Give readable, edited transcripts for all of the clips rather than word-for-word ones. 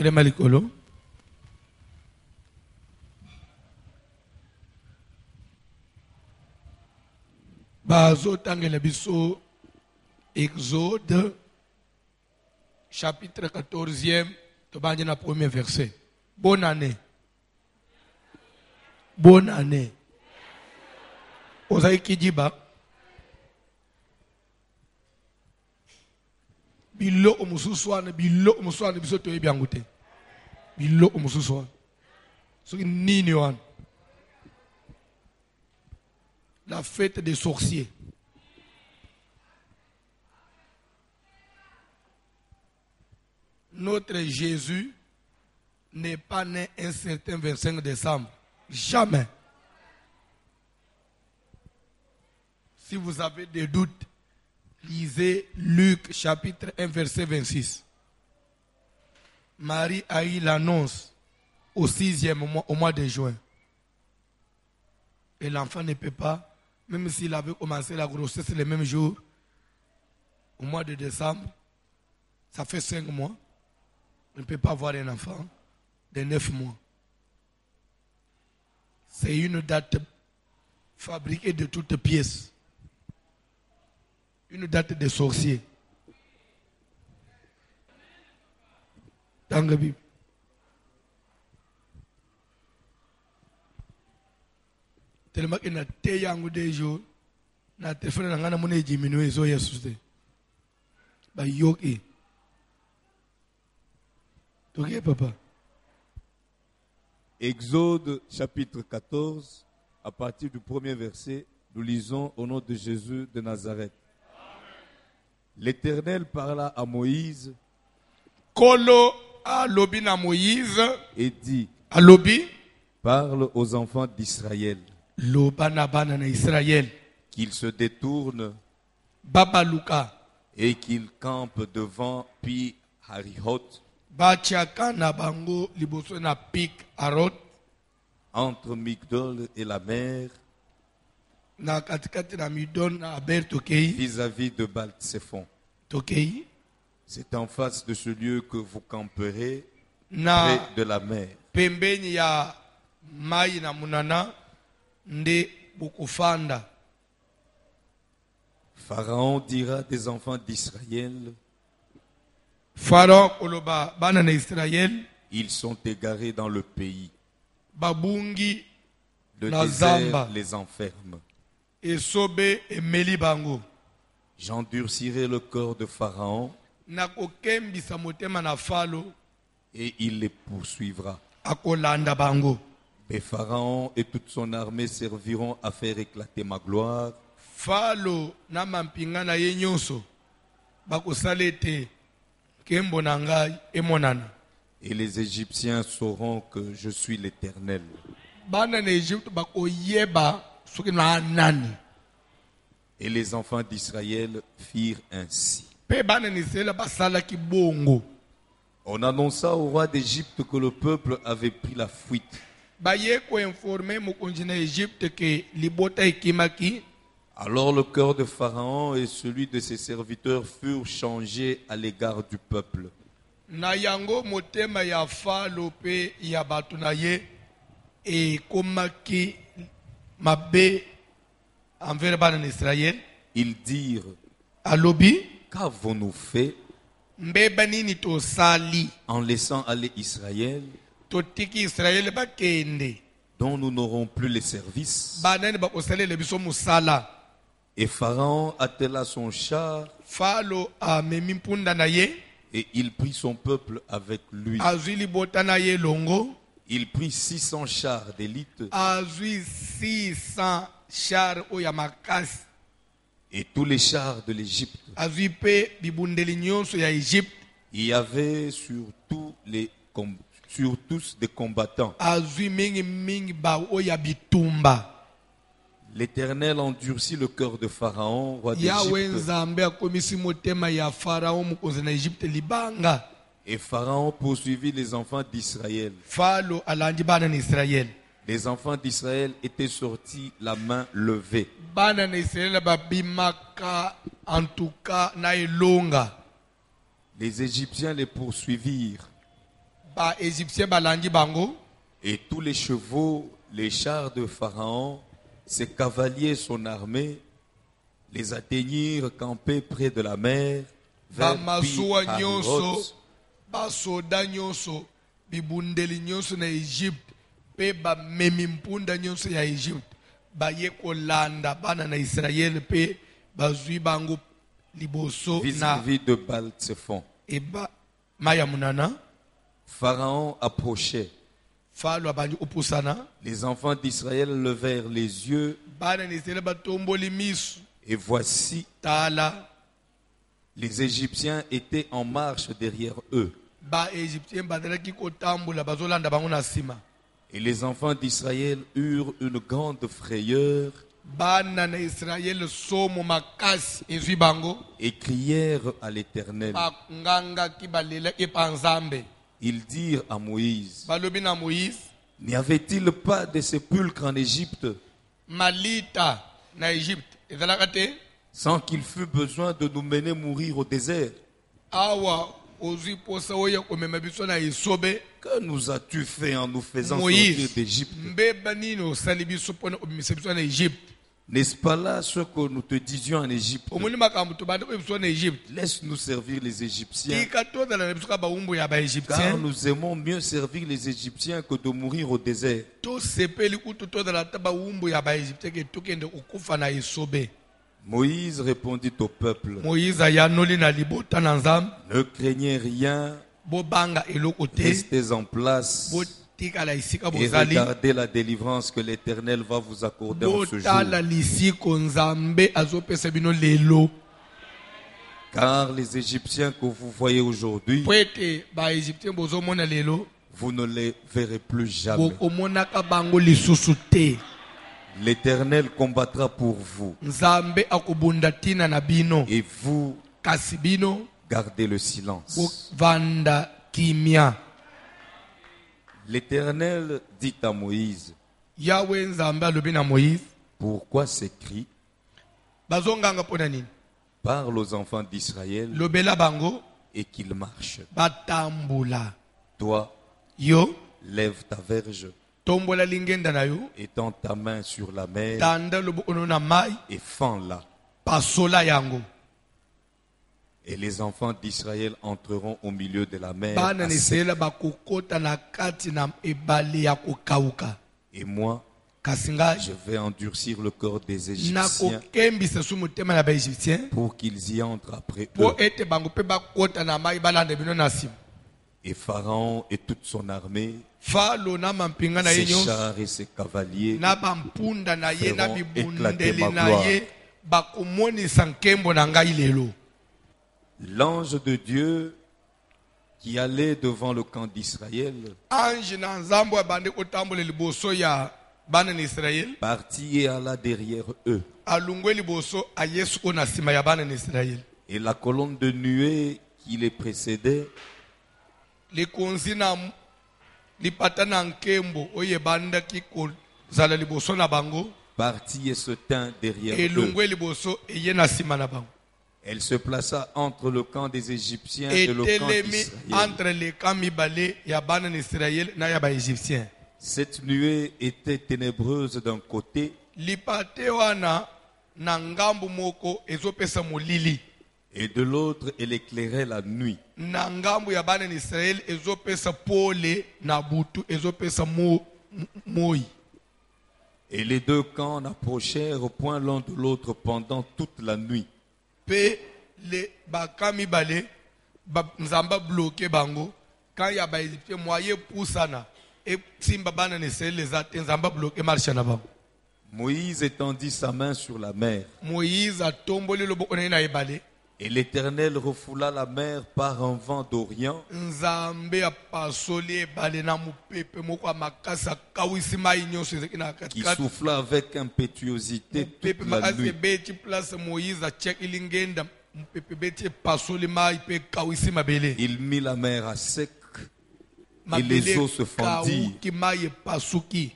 telema likolo. Bazo tangela biso Exode chapitre 14e, tobanje na premier verset. Bonne année. Bonne année. Ozaï Kidiba. Bilo omususwana biso to ebiangute. Bilo omususwana. So nini wan. La fête des sorciers. Notre Jésus n'est pas né un certain 25 décembre. Jamais. Si vous avez des doutes, lisez Luc chapitre 1 verset 26. Marie a eu l'annonce au 6e mois, au mois de juin. Et l'enfant ne peut pas, même s'il avait commencé la grossesse le même jour, au mois de décembre, ça fait 5 mois, on ne peut pas avoir un enfant de 9 mois. C'est une date fabriquée de toutes pièces. Une date de sorcier. Dans la Bible. Tellement qu'il y a des jours, na téléphone na ngana mone diminuer so yesus te. Ba yoki. OK papa. Exode chapitre 14, à partir du premier verset, nous lisons au nom de Jésus de Nazareth. L'Éternel parla à Moïse Kolo alobi na Moïse et dit, alobi parle aux enfants d'Israël lobana bana na Israël qu'ils se détournent baba luka et qu'ils campent devant Pi Harihot bachaka na bango liboso na Pik Harot entre Migdol et la mer na katikati na Midon na Aber tokei vis-à-vis de Baal-Tsephon. tokei C'est en face de ce lieu que vous camperez na près de la mer. pembeni ya mai na munana nde bukufanda. Pharaon dira des enfants d'Israël, Pharaon koloba bana na Israël ils sont égarés dans le pays. babungi Le na désert zamba les enferme. esobe emeli bango J'endurcirai le corps de Pharaon na kokembisa motema na Falo et il les poursuivra. akolanda bango. Mais Pharaon et toute son armée serviront à faire éclater ma gloire Falo na mampinga na ye nyonso bakosala ete kembo na ngai emonana. et les Égyptiens sauront que je suis l'Éternel. Bana na Egypte bakoyeba soki na nani. Et les enfants d'Israël firent ainsi. Pe bana na Israël basalaki bongo. On annonça au roi d'Égypte que le peuple avait pris la fuite. Baye ko informer mokonzi na Egypte ke libota ekimaki. Alors le cœur de Pharaon et celui de ses serviteurs furent changés à l'égard du peuple. Na yango motema ya Falo pe ya batu na ye ekomaki mabe envers bana na Israël. Ils dirent, Alobi qu'avons-nous fait mbeba nini tosali en laissant aller Israël, totiki Israël bakende dont nous n'aurons plus les services? banani bakosalela biso musala. Et Pharaon attela son char Falo amemi mpunda na ye et il prit son peuple avec lui. azwi libota na ye longo Il prit 600 chars d'élite azwi 600 char oyo ya makasi et tous les chars de l'Égypte. azwi mpe bibundeli nyonso ya Egypte Il y avait sur tous des combattants. azwi mingi ba oyo ya bitumba. L'Éternel endurcit le cœur de Pharaon, roi Yawe d'Égypte. nzambe akomisi motema ya Farao mokonzi na Egypte libanga. Et Pharaon poursuivit les enfants d'Israël. Falo alandi bana na Israël. Les enfants d'Israël étaient sortis la main levée. Bana na Israël babimaka en tout cas na elonga. Les Égyptiens les poursuivirent. ba Égyptien balandi bango. Et tous les chevaux, les chars de Pharaon, ses cavaliers, son armée, les atteignirent campés près de la mer, Ba vers masuwa nyonso, Pi-Hahiroth. ba soda nyonso, bibundeli nyonso na Egypte, pe ba memi mpunda nyonso ya Egypte, ba ye kolanda bana na Israël pe bazwi bango liboso na Vis-à-vis de Baal-Tsephon. eba maya munana. Pharaon approchait. Falo abandi opusana, Les enfants d'Israël levèrent les yeux bana na Israël batomboli misu, et voici, tala les Égyptiens étaient en marche derrière eux. ba Égyptien bazalaki kotambola bazolanda bango na sima. Et les enfants d'Israël eurent une grande frayeur Bana na Israël somo makasi ezwi bango, et crièrent à l'Éternel. bakangaki balelaki pa Nzambe. Ils dirent à Moïse, Balobi na Moïse, n'y avait-il pas de sépulcre en Égypte malita na Egypte ezalaka te? sans qu'il fût besoin de nous mener mourir au désert? Awa ozwi posa oya komema biso na esobe. Que nous as-tu fait en nous faisant Moïse, sortir d'Égypte? mbeba nini osali biso mpona obimisa biso na Egypte? N'est-ce pas là ce que nous te disions en Égypte? Omoni makambo tobandi koyeba biso na Egypte. Laisse-nous servir les Égyptiens, Tika tozala na biso kaka bawumbu ya car baegyptien. nous aimons mieux servir les Égyptiens que de mourir au désert. Tosepeli kutu tozala ata bawumbu ya baegyptien ke tokende kokufa na esobe. Moïse répondit au peuple, Moïse ayanoli na libota na Nzambe, ne craignez rien, bobanga eloko te, restez en place botikala esika et bozali, regardez la délivrance que l'Éternel va vous accorder en ce jour. botala lisiko Nzambe azopesa bino lelo. Car les Égyptiens que vous voyez aujourd'hui, Po ete baegyptien bozomona lelo, vous ne les verrez plus jamais. bokomonaka bango lisusu te. L'Éternel combattra pour vous Nzambe akobunda tina na bino, et vous kasi bino gardez le silence. bovanda kimia. L'Éternel dit à Moïse, Yahweh Nzambe alobi na Moïse, pourquoi ces cris? bazonganga mpona nini? Parle aux enfants d'Israël Lobela bango et qu'ils marchent. batambula. Toi, Yo lève ta verge, tombola lingenda na yo, étends ta main sur la mer tanda loboko na mai, et fends-la. pasola yango. Et les enfants d'Israël entreront au milieu de la mer. Bana à na sec. Israela bakokota na kati na ebale ya kokauka. Et moi, Kasi ngai je vais endurcir le corps des Égyptiens nakokembisa su motema na baegyptien pour qu'ils y entrent après eux. po ete bango mpe bakota na mai balanda bino na nsima. Et Pharaon et toute son armée, Falo na mampinga na ye ses nyonso chars et ses cavaliers, na bampunda na ye na feront bibundeli éclater ma na gloire. ye bakomonisa nkembo na ngai lelo. l'ange de Dieu qui allait devant le camp d'Israël Ange na Nzambe abandi kotambola liboso ya bana na Israel, partit et alla derrière eux. alungwe liboso aye suko na nsima ya bana na Israel. Et la colonne de nuée qui les précédait Likonzi na lipata na nkembo oyo ebandaki kozala liboso na bango, partit et se tint derrière eux. elungwe liboso eye na nsima na bango. Elle se plaça entre le camp des Égyptiens et le camp Etelemi d'Israël. entre le camp mibale ya bana na Israel na ya baegyptien. Cette nuée était ténébreuse d'un côté Lipate wana na ngambu moko ezopesa molili, et de l'autre elle éclairait la nuit. na ngambu ya bana na Israel ezopesa pole na butu ezopesa moi. Et les deux camps n'approchèrent point l'un de l'autre pendant toute la nuit. Pe le baka mibale Nzamba bloqué bango quand ya baegyptien moye pusana e simba bana na Israel ezate Nzamba bloqué marche na bango. Moïse étendit sa main sur la mer Moïse atomboli loboko na ye na ebale, et l'Éternel refoula la mer par un vent d'Orient Nzambe apasoli ebale na mopepe moko ya makasi akawisi mai nyonso ezalaki na qui katikati. souffla avec impétuosité Mopepe toute la makasi nuit. ebeti place Moïse atiaki lingenda, mopepe ebeti epasoli mai mpe ekawisi mabele. Il mit la mer à sec et les Mabele eaux se fendirent. ekawuki mai epasuki.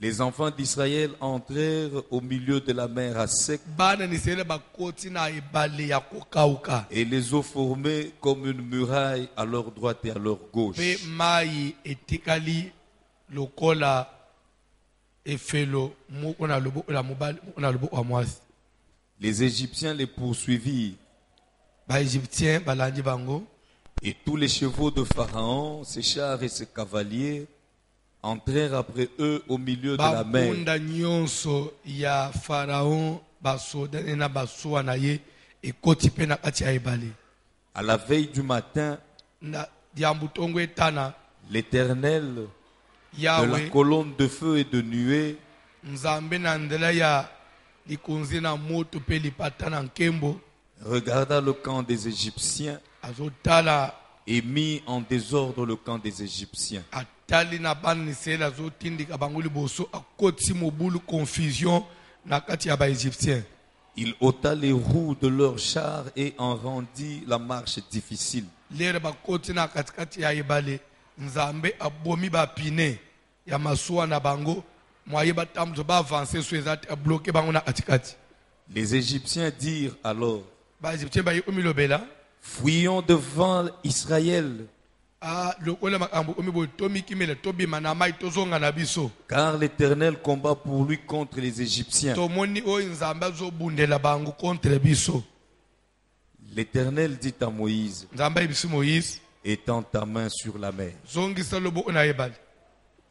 Les enfants d'Israël entrèrent au milieu de la mer à sec bana ni Israel bakoti na ebale ya kokauka et les eaux formaient comme une muraille à leur droite et à leur gauche. pe mai etikali lokola efelo moko na loboko la mobali moko na loboko ya mwasi. Les Égyptiens les poursuivirent Baégyptien balandi bango et tous les chevaux de Pharaon, ses chars et ses cavaliers entrèrent après eux au milieu de la mer. bakunda nyonso ya Pharaon basoda na basuwa na ye ekoti pe na kati ya ebale. À la veille du matin, Na diambutongo etana l'Éternel de la Yahweh colonne de feu et de nuée nzambe na ndela ya likonzi na moto pe lipata na nkembo regarda le camp des Égyptiens azotala et mit en désordre le camp des Égyptiens. atali na bana na Israele azotindika bango liboso akoti mobulu confusion na kati ya baégyptien. Il ôta les roues de leurs chars et en rendit la marche difficile. Lere bakoti na katikati ya ebale nzambe abomi bapine ya masuwa na bango mwaye batambuzo baavanse so eza te abloke bango na katikati. Les Égyptiens dirent alors: baégyptien baye omilobela fuyons devant Israël, lokola makambo omi boye tomikimela tobima na mai tozonga na biso car l'Éternel combat pour lui contre les Égyptiens. tomoni oyo nzambe azobundela bango contre biso. L'Éternel dit à Moïse: nzambe ayebisi moïse étends ta main sur la mer, zongisa loboko na ebale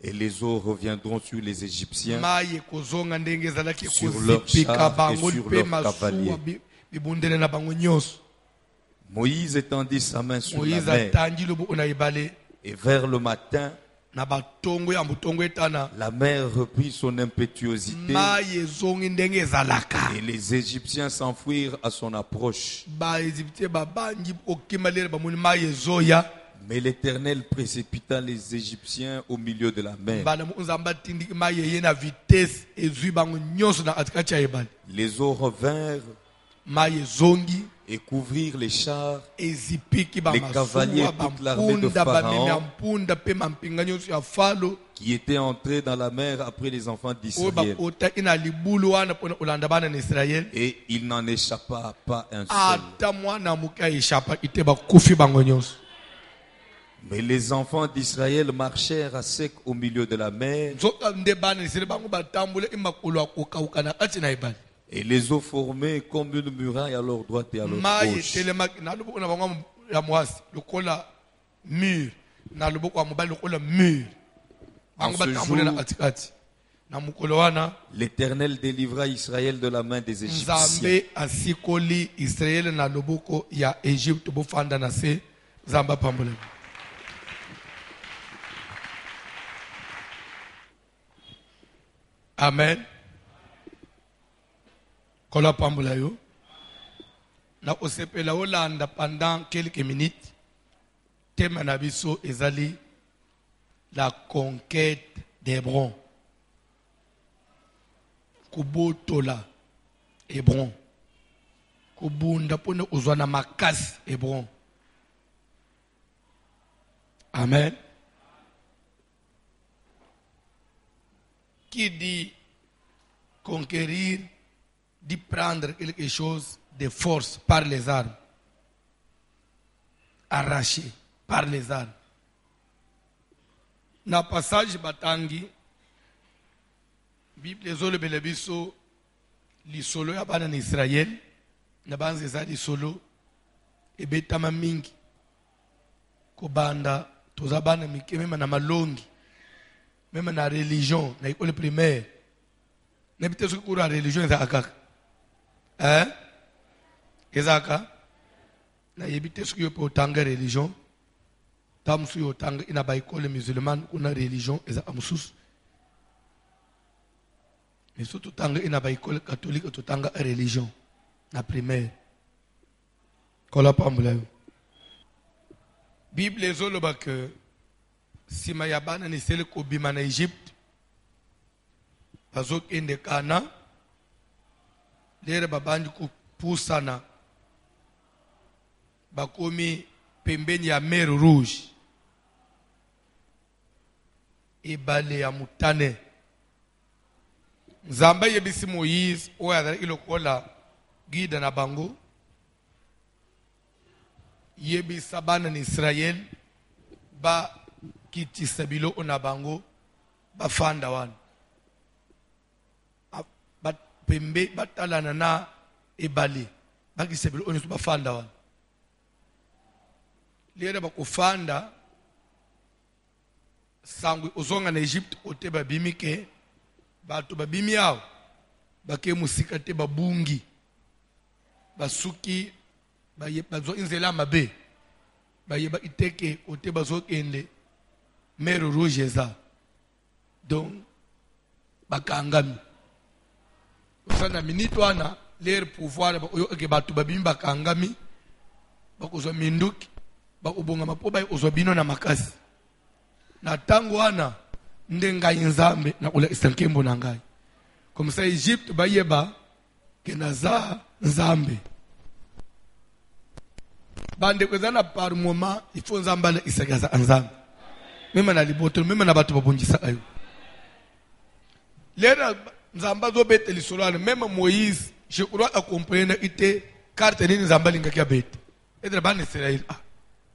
et les eaux reviendront sur les Égyptiens, mai ekozonga ndenge ezalaki Sur leurs kozipika chars bango et sur mpe leurs masuwa cavaliers. bibundele na bango nyonso. Moïse étendit sa main sur la moïse mer, atandi loboko na ebale et vers le matin, na batongo ya motongo etana la mer reprit son impétuosité, mai ezongi ndenge ezalaka. et les Égyptiens s'enfuirent à son approche. baégyptien babandi okima lere bamoni mai ezoya Mais l'Éternel précipita les Égyptiens au milieu de la mer. mbala mo nzambe atindiki mai eye na vitese ezwi bango nyonso na katikati ya ebale. Les eaux revinrent mai ezongi et couvrirent les chars, ezipiki Les cavaliers, bamasuwa toute l'armée de bampunda Pharaon. bamemi ya mpunda mpe mampinga nyonso ya falo qui étaient entrés dans la mer après les enfants oyo d'Israël. bakotaki na libulu wana mpona kolanda bana na israele. Et il n'en échappa pas un seul. ata mwana moke aeshapaki te bakufi bango nyonso. Mais les enfants d'Israël marchèrent à sec au milieu de la mer, nzoka nde bana na israele bango batambula emakolo ya kokauka na kati na ebale. et les eaux formaient comme une muraille à leur droite et à leur mai gauche. etelemaki na loboko na bango ya mwasi lokola mur na loboko ya mobali lokola mur bango En ce batambula na jour, katikati. na mokolo wana L'Éternel délivra Israël de la main des Égyptiens. nzambe asikoli israele na loboko ya egypte bofanda na se. nzambe apambola. Amen. Kola pambola yo. Na osepela olanda pendant quelques minutes. Thème na biso ezali la conquête d'Hébron. Kubotola Hébron. Kubunda pona ozwana makasi Hébron. Amen. Qui dit conquérir, dit prendre quelque chose de force par les armes, arraché par les armes. Na passage batangi, Bible ezolobela biso lisolo ya bana na Israël, na banza eza lisolo ebetama mingi. Kobanda toza bana mike mema na malongi. Même na religion, na école primaire. Na bite soki kura religion eza kaka. Eza kaka. Na yebite soki yo pe otanga religion. Tamusu yo otanga ina ba école musulmane kuna religion eza amususu. Mais surtout tanga ina ba école catholique totanga religion na primaire. Kola pambula yo. Bible ezoloba que sima ya bana ni sele kobima na Egypte bazokende Kana lere babandi kupusana bakomi pembeni ya mer rouge ebale ya mutane Nzamba yebisi Moïse oya ilokola guide na bango yebisa bana na Israël ba kiti sabilo ona bango ba fanda wana ba pembe batalana na ebale ba kisabilo ona ba fanda wana lera ba kufanda sangu ozonga na Egypte ote babimike bato babimi yao bake musika te babungi basuki bazo inzela mabe bayeba iteke ote bazo kende mer rouge eza donc bakangami osana minute wana leur pouvoir ba oyo ke bato babimi bakangami bakozwa minduki bakobonga mapoba ozwa bino na makasi na tango wana ndenga nzambe na kula isankembo na ngai comme ça Egypte bayeba ke naza nzambe bande kwezana par moment il faut nzamba isagaza nzambe même na liboto même na bato babongisa ayo lera nzamba zo bete lisolana même Moïse je crois à comprendre ite carte ni nzamba linga kia bete edra ban Israël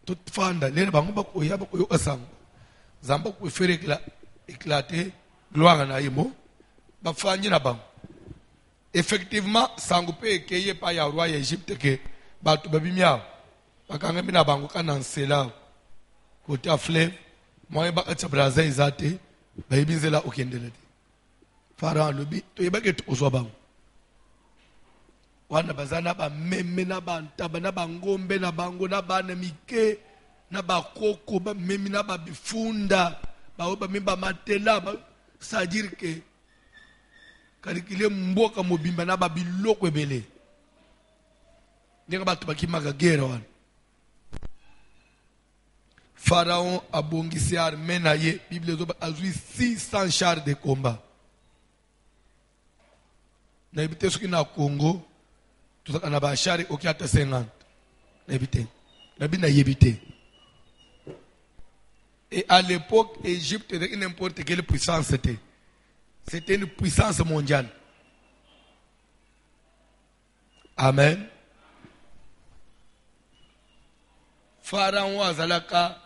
tout fanda lera bango bakoya asango nzamba ko faire éclater gloire na yimo bafanyi na bango effectivement sango pe keye pa ya roi ya Egypte ke bato babimia bakanga mina bango kana nsela côté à fleuve moi ba atsa braza izate bayibinzela okendele Pharaon lobi to yebake to ozwa bango wana bazana ba meme na bantaba na bangombe na bango na bana mike na bakoko ba meme na ba bifunda ba mimba matela ça dire que karikile mboka mobimba na ba biloko ebele ndenge bato bakimaka guerre wana Pharaon a bongisi armée na ye Bible zo azui 600 chars de combat na ibite soki na Congo tozaka na ba chars okiata 50 na ibite na bina yebite. Et à l'époque, Égypte était n'importe quelle puissance c'était. C'était une puissance mondiale. Amen. Pharaon azalaka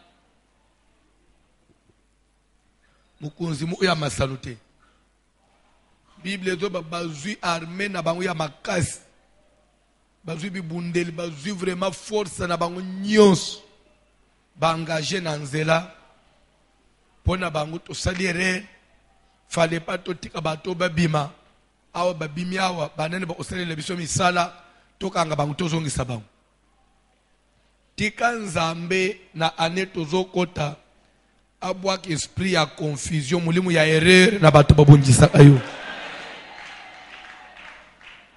mukunzi mu ya masalute. Bible zo bazui armée na bango ya makasi. Bazui bibundeli bazui vraiment force na bango nyonso. Ba engagé na nzela. Pona bango to salire fallait pas to tika bato babima awa babimi awa banene ba osalele biso misala to kanga bango to zongisa bango tika nzambe na ane tozo kota abwa ki esprit ya confusion mulimu ya erreur na bato babonjisa ayo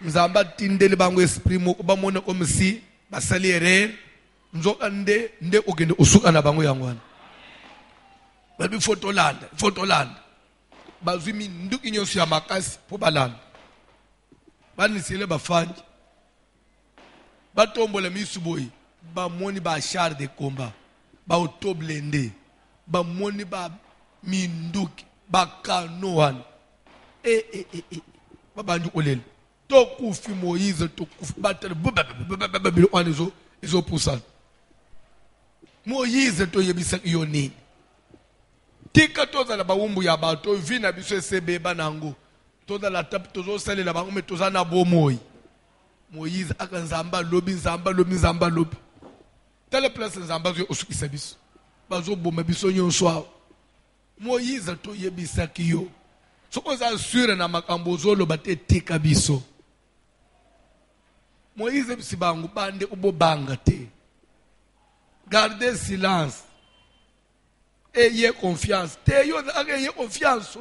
nzamba tindele bango esprit moko ba mona comme si basali erreur nzoka nde okende osuka na bango yangwana babi Photolanda bazumi nduki nyonso ya makasi po balanda banisele bafanji batombola misuboyi bamoni ba char de combat ba autoblende bamoni ba minduki bakano wana babanju kolele tokufi Moïse tokufi batele babilo wana izo pusana Moïse to yebisa yo nini tika toza la bawumbu ya bato vina biso esebe banango toza la tap tozo salela bango me toza na bomoi Moïse aka nzamba lobi tele place nzamba zo osukisa biso bazo boma biso nyonso Moïse to yebisa kiyo soko za sure na makambo zolo bate tika biso Moïse bisibangu bande ubobanga te gardez silence. Ayez confiance. Ayez confiance.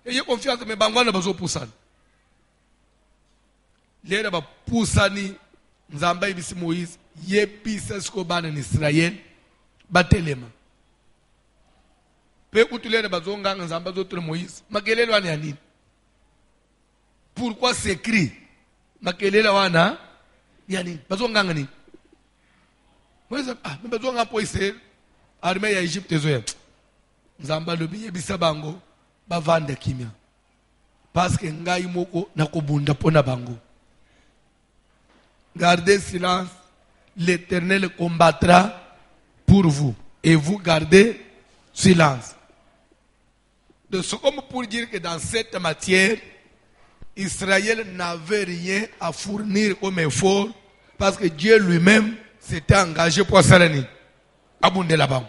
Ayez confiance. Mais bangwana bazo pusani. Lera ba pusani nzamba ibisi Moïse yebisa siko bana ni Israël batelema. Pe kutulera bazo nganga nzamba zo tule Moïse. Makelele wana ya nini? Pourquoi s'écrit? Makelele wana ya nini? Bazo nganga nini? Moïse bazo nganga po Israël. Armée ya Egypte zoya nzamba lobi yebisa bango bavanda kimia parce que ngai moko nakobunda pona bango. Gardez silence, l'Éternel combattra pour vous et vous gardez silence. De ce comme pour dire que dans cette matière, Israël n'avait rien à fournir comme effort parce que Dieu lui-même s'était engagé pour Salani. Abondez là-bas.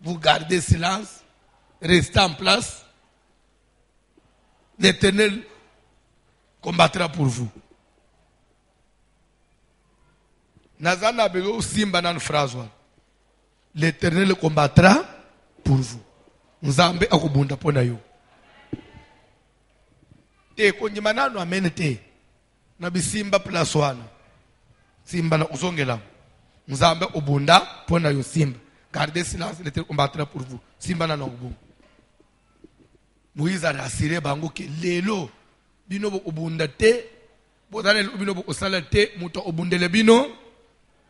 Vous gardez silence, restez en place. L'Éternel combattra pour vous. Nazana bego simba nan phrase. L'Éternel combattra pour vous. Nzambe akubunda pona yo. Te konyimana no amenete. Na bisimba plus 1. Simba na uzongela. Nzambe obunda pona yo simba. Gardez silence, l'Éternel combattra pour vous. Simba na nobu. Moïse a rassuré bango ke lelo bino bo obunda te. Bodane bino bo osala te muto obundele bino.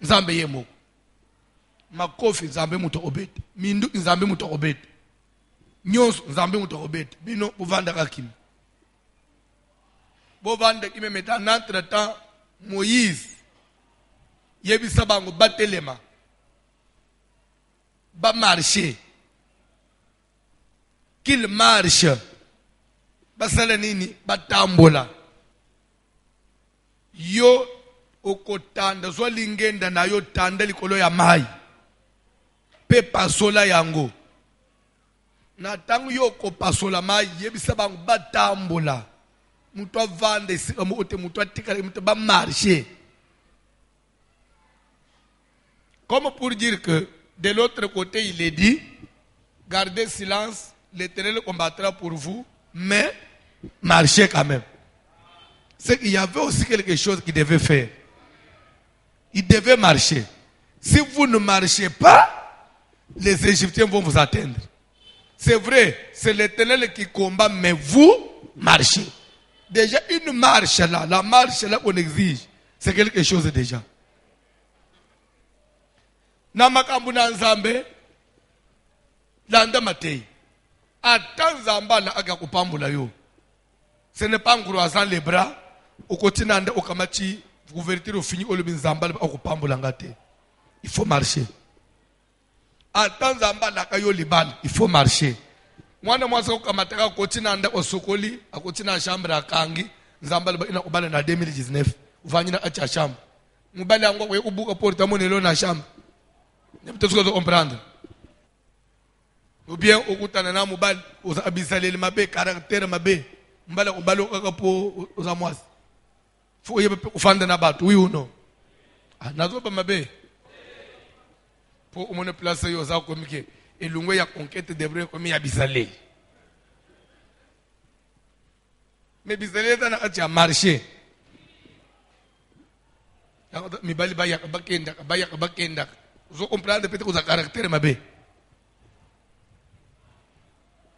Nzambe yemo. Makofi nzambe muto obete. Mindu nzambe muto obete. Nyos nzambe muto obete. Bino bovanda kakim. Bovanda kime meta entre temps Moïse yebisa bango batelema. Ba marcher. Qu'il marche. Basala nini batambola. Yo okotanda zo lingenda na yo tanda likolo ya mai. Pe pasola yango. Na tangu yo ko pasola mai yebisa bango batambola. Muto avande sikamu ote muto atikala muto ba marcher. Comme pour dire que de l'autre côté il est dit gardez silence, l'Éternel combattra pour vous, mais marchez quand même. C'est qu'il y avait aussi quelque chose qu'il devait faire. Il devait marcher. Si vous ne marchez pas, les Égyptiens vont vous atteindre. C'est vrai, c'est l'Éternel qui combat, mais vous marchez. Déjà, une marche là, la marche là qu'on exige, c'est quelque chose déjà. Namakambu na nzambe, landa matei. Atan zamba na aga kupambula yo. Ce n'est pas en croisant les bras, au continent au kamachi, couverture au fini au lubin zamba au kupambula ngate. Il faut marcher. Atan zamba na kayo liban, il faut marcher. Mwana mwasa kukamataka continent au sokoli, au continent chambre à kangi, zamba ina kubala na 2019. Uvanyina acha chambre. Mubali ango kwa kubuka porta monelo na chambre. Peut-être que vous comprendre. Ou bien, au kutana na mubali, aux abisalel mabe, caractère mabe, mbala ubalo kakapo aux amois. Faut y faire na bat, oui ou non? Ah, nazo ba mabe. Pour mon place yo za komike, et l'ungwe ya conquête devrait comme ya bisalel. Mais bisalel ça n'a marché. Mi bali baya bakenda. Vous comprenez peut-être que caractère mabe.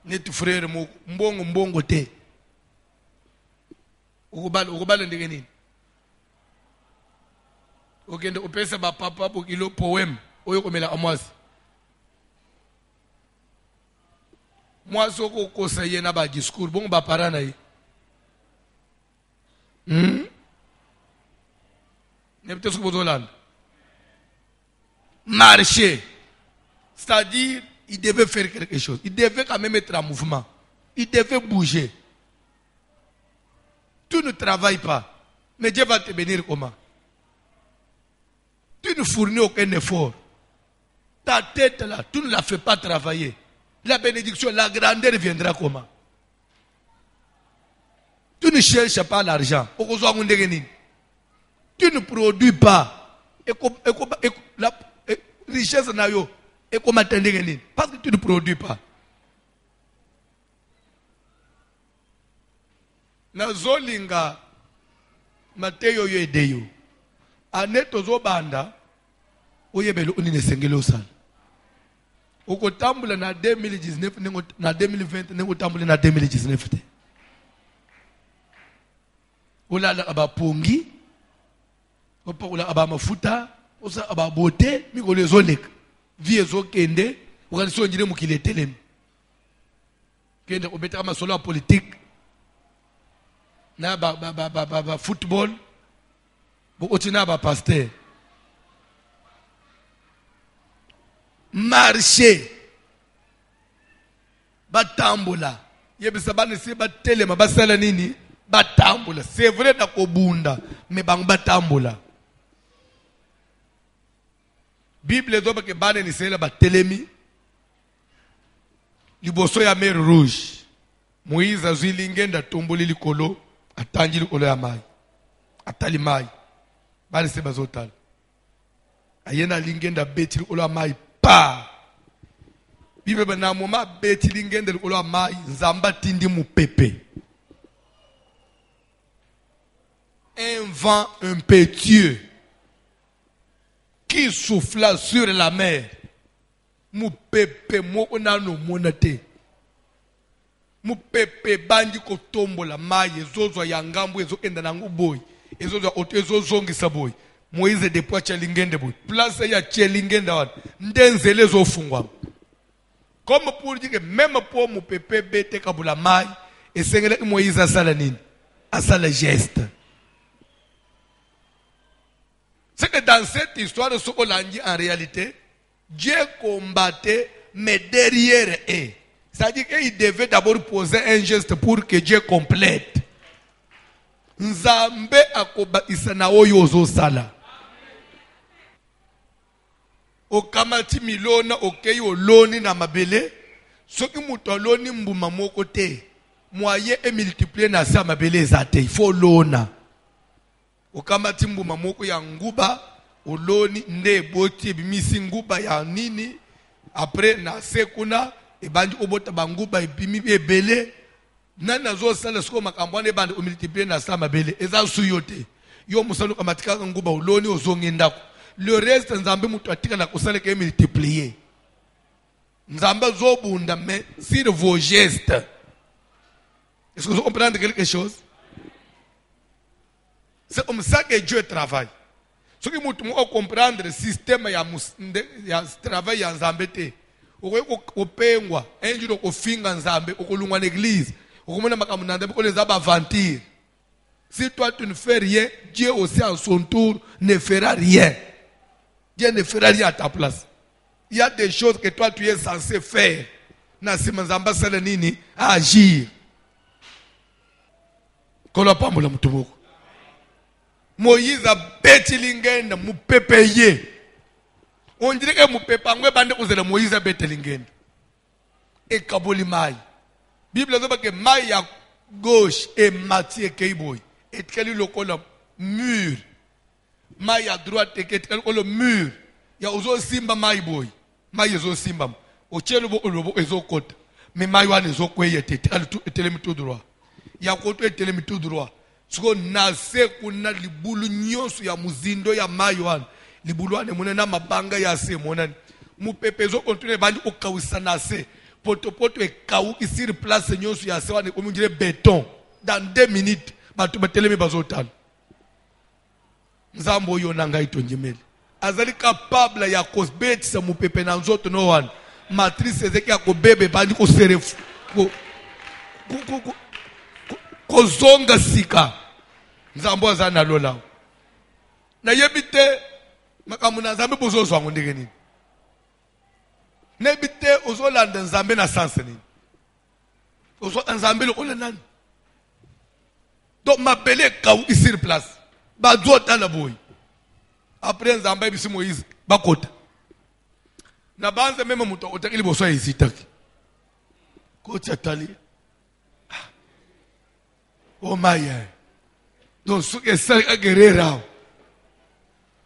Net frère mbongo te. Ukubala ndenge nini? Okende opesa ba papa po kilo poème oyo komela amwasi. Mwasi oko kosa ye na ba discours bongo ba parana ye. Ne peut-être que vous Hollande. Marcher. C'est-à-dire, il devait faire quelque chose. Il devait quand même être en mouvement. Il devait bouger. Tu ne travailles pas. Mais Dieu va te bénir comment? Tu ne fournis aucun effort. Ta tête là, tu ne la fais pas travailler. La bénédiction, la grandeur viendra comment? Tu ne cherches pas l'argent. Tu ne produis pas. La richesse na yo. Et comment t'entendre? Parce que tu ne produis pas. Na zolinga Mateyo yo edeyo. Aneto zo banda oyebelo unine sengelo sana. Ukotambula na 2019 na 2020 nengo tambula na 2019 te. Olala abapongi, opakula abamafuta, osa ababote mikolo ezoleka. Vie ezokende, ukalisonjire mukiletelemi. Kende obeta kama solo politique. na ba football bokoti na ba pasteur marcher batambola yebisa bani si batelema basala nini batambola c'est vrai na kobunda mais bang batambola Bible ezoba ke bane ni sela batelemi liboso ya mer rouge Moïse azwi lingenda tomboli likolo atangi likolo ya mai atali mai bane se bazotala ayena lingenda beti likolo ya mai pa Bible na moma beti lingenda likolo ya mai nzamba tindi mupepe un vent impétueux qui souffla sur la mer. Mupepe moko nano monate. Mupepe bandi ko tombola mai ezozwa ya ngambo ezokenda na nguboy. Ezozwa ezozongisa boy. Moïse depuis chelingende boy. Place ya chelingende wan. Ndenzele ezofungwa. Comme pour dire que même pour mupepe bete kabula mai esengele Moïse asala nini? Asala geste. C'est que dans cette histoire de Sokolangi, en réalité, Dieu combattait, mais derrière eux. C'est-à-dire qu'il devait d'abord poser un geste pour que Dieu complète. Nzambe akoba isana oyo ozosala. Okamati milona okei oloni na mabele. Soki muto oloni mbuma moko te. Moyen et multiplier na sa mabele ezate. Il faut lona. Okamati mbuma moko ya nguba oloni nde boti bimisi nguba ya nini après na sekuna ebandi obota banguba ebimi ebele nana zo sala siko makambo ne bandi o multiplier na sa mabele eza suyote yo musalo kamatika nguba oloni ozongi ndako le reste nzambe mutu atika na kusala ke multiplier nzambe zo bunda mais sur vos gestes. Est-ce que vous comprenez quelque chose? C'est comme ça que Dieu travaille. Ce qui vous comprendre le système ya travail ya nzambe te. Opengwa, un jour au finga nzambe, okolungwa l'église, okomona makamunanda ko les aventure. Si toi tu ne fais rien, Dieu aussi à son tour ne fera rien. Dieu ne fera rien à ta place. Il y a des choses que toi tu es censé faire. Na sima nzamba sala nini agir. Kola pambola mutumoko. Moïse a bêti lingenda mupepe ye. On dirait que mupepe angwe bande kozela Moïse a bêti lingenda. Et kaboli mai. Bible dit que mai à gauche et Matthieu keiboy. Et quel est le mur. Mai à droite et quel est le mur. Ya ozo simba mai boy. Mai ezo simba. O chelo bo olobo ezo kota. Mais mai wane ezo kweye te telemi tout droit. Ya koto telemi tout droit. Siko nase kuna libulu nyonso ya muzindo ya maywan libulu wane monena mabanga ya se monani mupepezo continue bandi okawisa nase poto e kawu isir place nyonso ya se wane omungire béton dans 2 minutes batu batelemi bazotana nzambo yo nanga itonjemele azali capable ya kosbetisa mupepe na nzoto no wane matrice ezeki ya kobebe bandi ko serefu kozonga sika nzambo azana lola na yebite makamuna nzambe bozozwa ngondeke nini nebite ozolanda nzambe na sanse nini ozo nzambe lokola nani donc mabele kawu isir place bazota la boy après nzambe bisi Moïse bakota na banze meme muto otakili boso ezitaki koti atali. Oh my donc ce que c'est à guerrera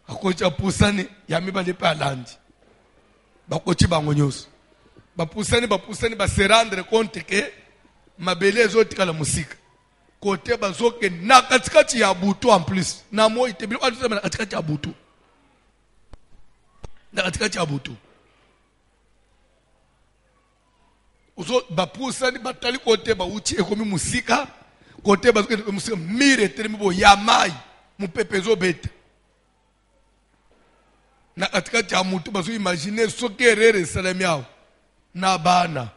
akocha pusani ya mibale pa landi bakochi bangonyos bapusani ba se rendre compte que mabele zotika la musika kote bazoke na katikati ya butu en plus na mo itebili na katikati ya butu na katikati ya butu uzo bapusani batali kote ba uchi ekomi musika côté parce que monsieur mire termibo ya mai mupepezo beta na katikati ya mutu bazo imaginer sokerere salamiao na bana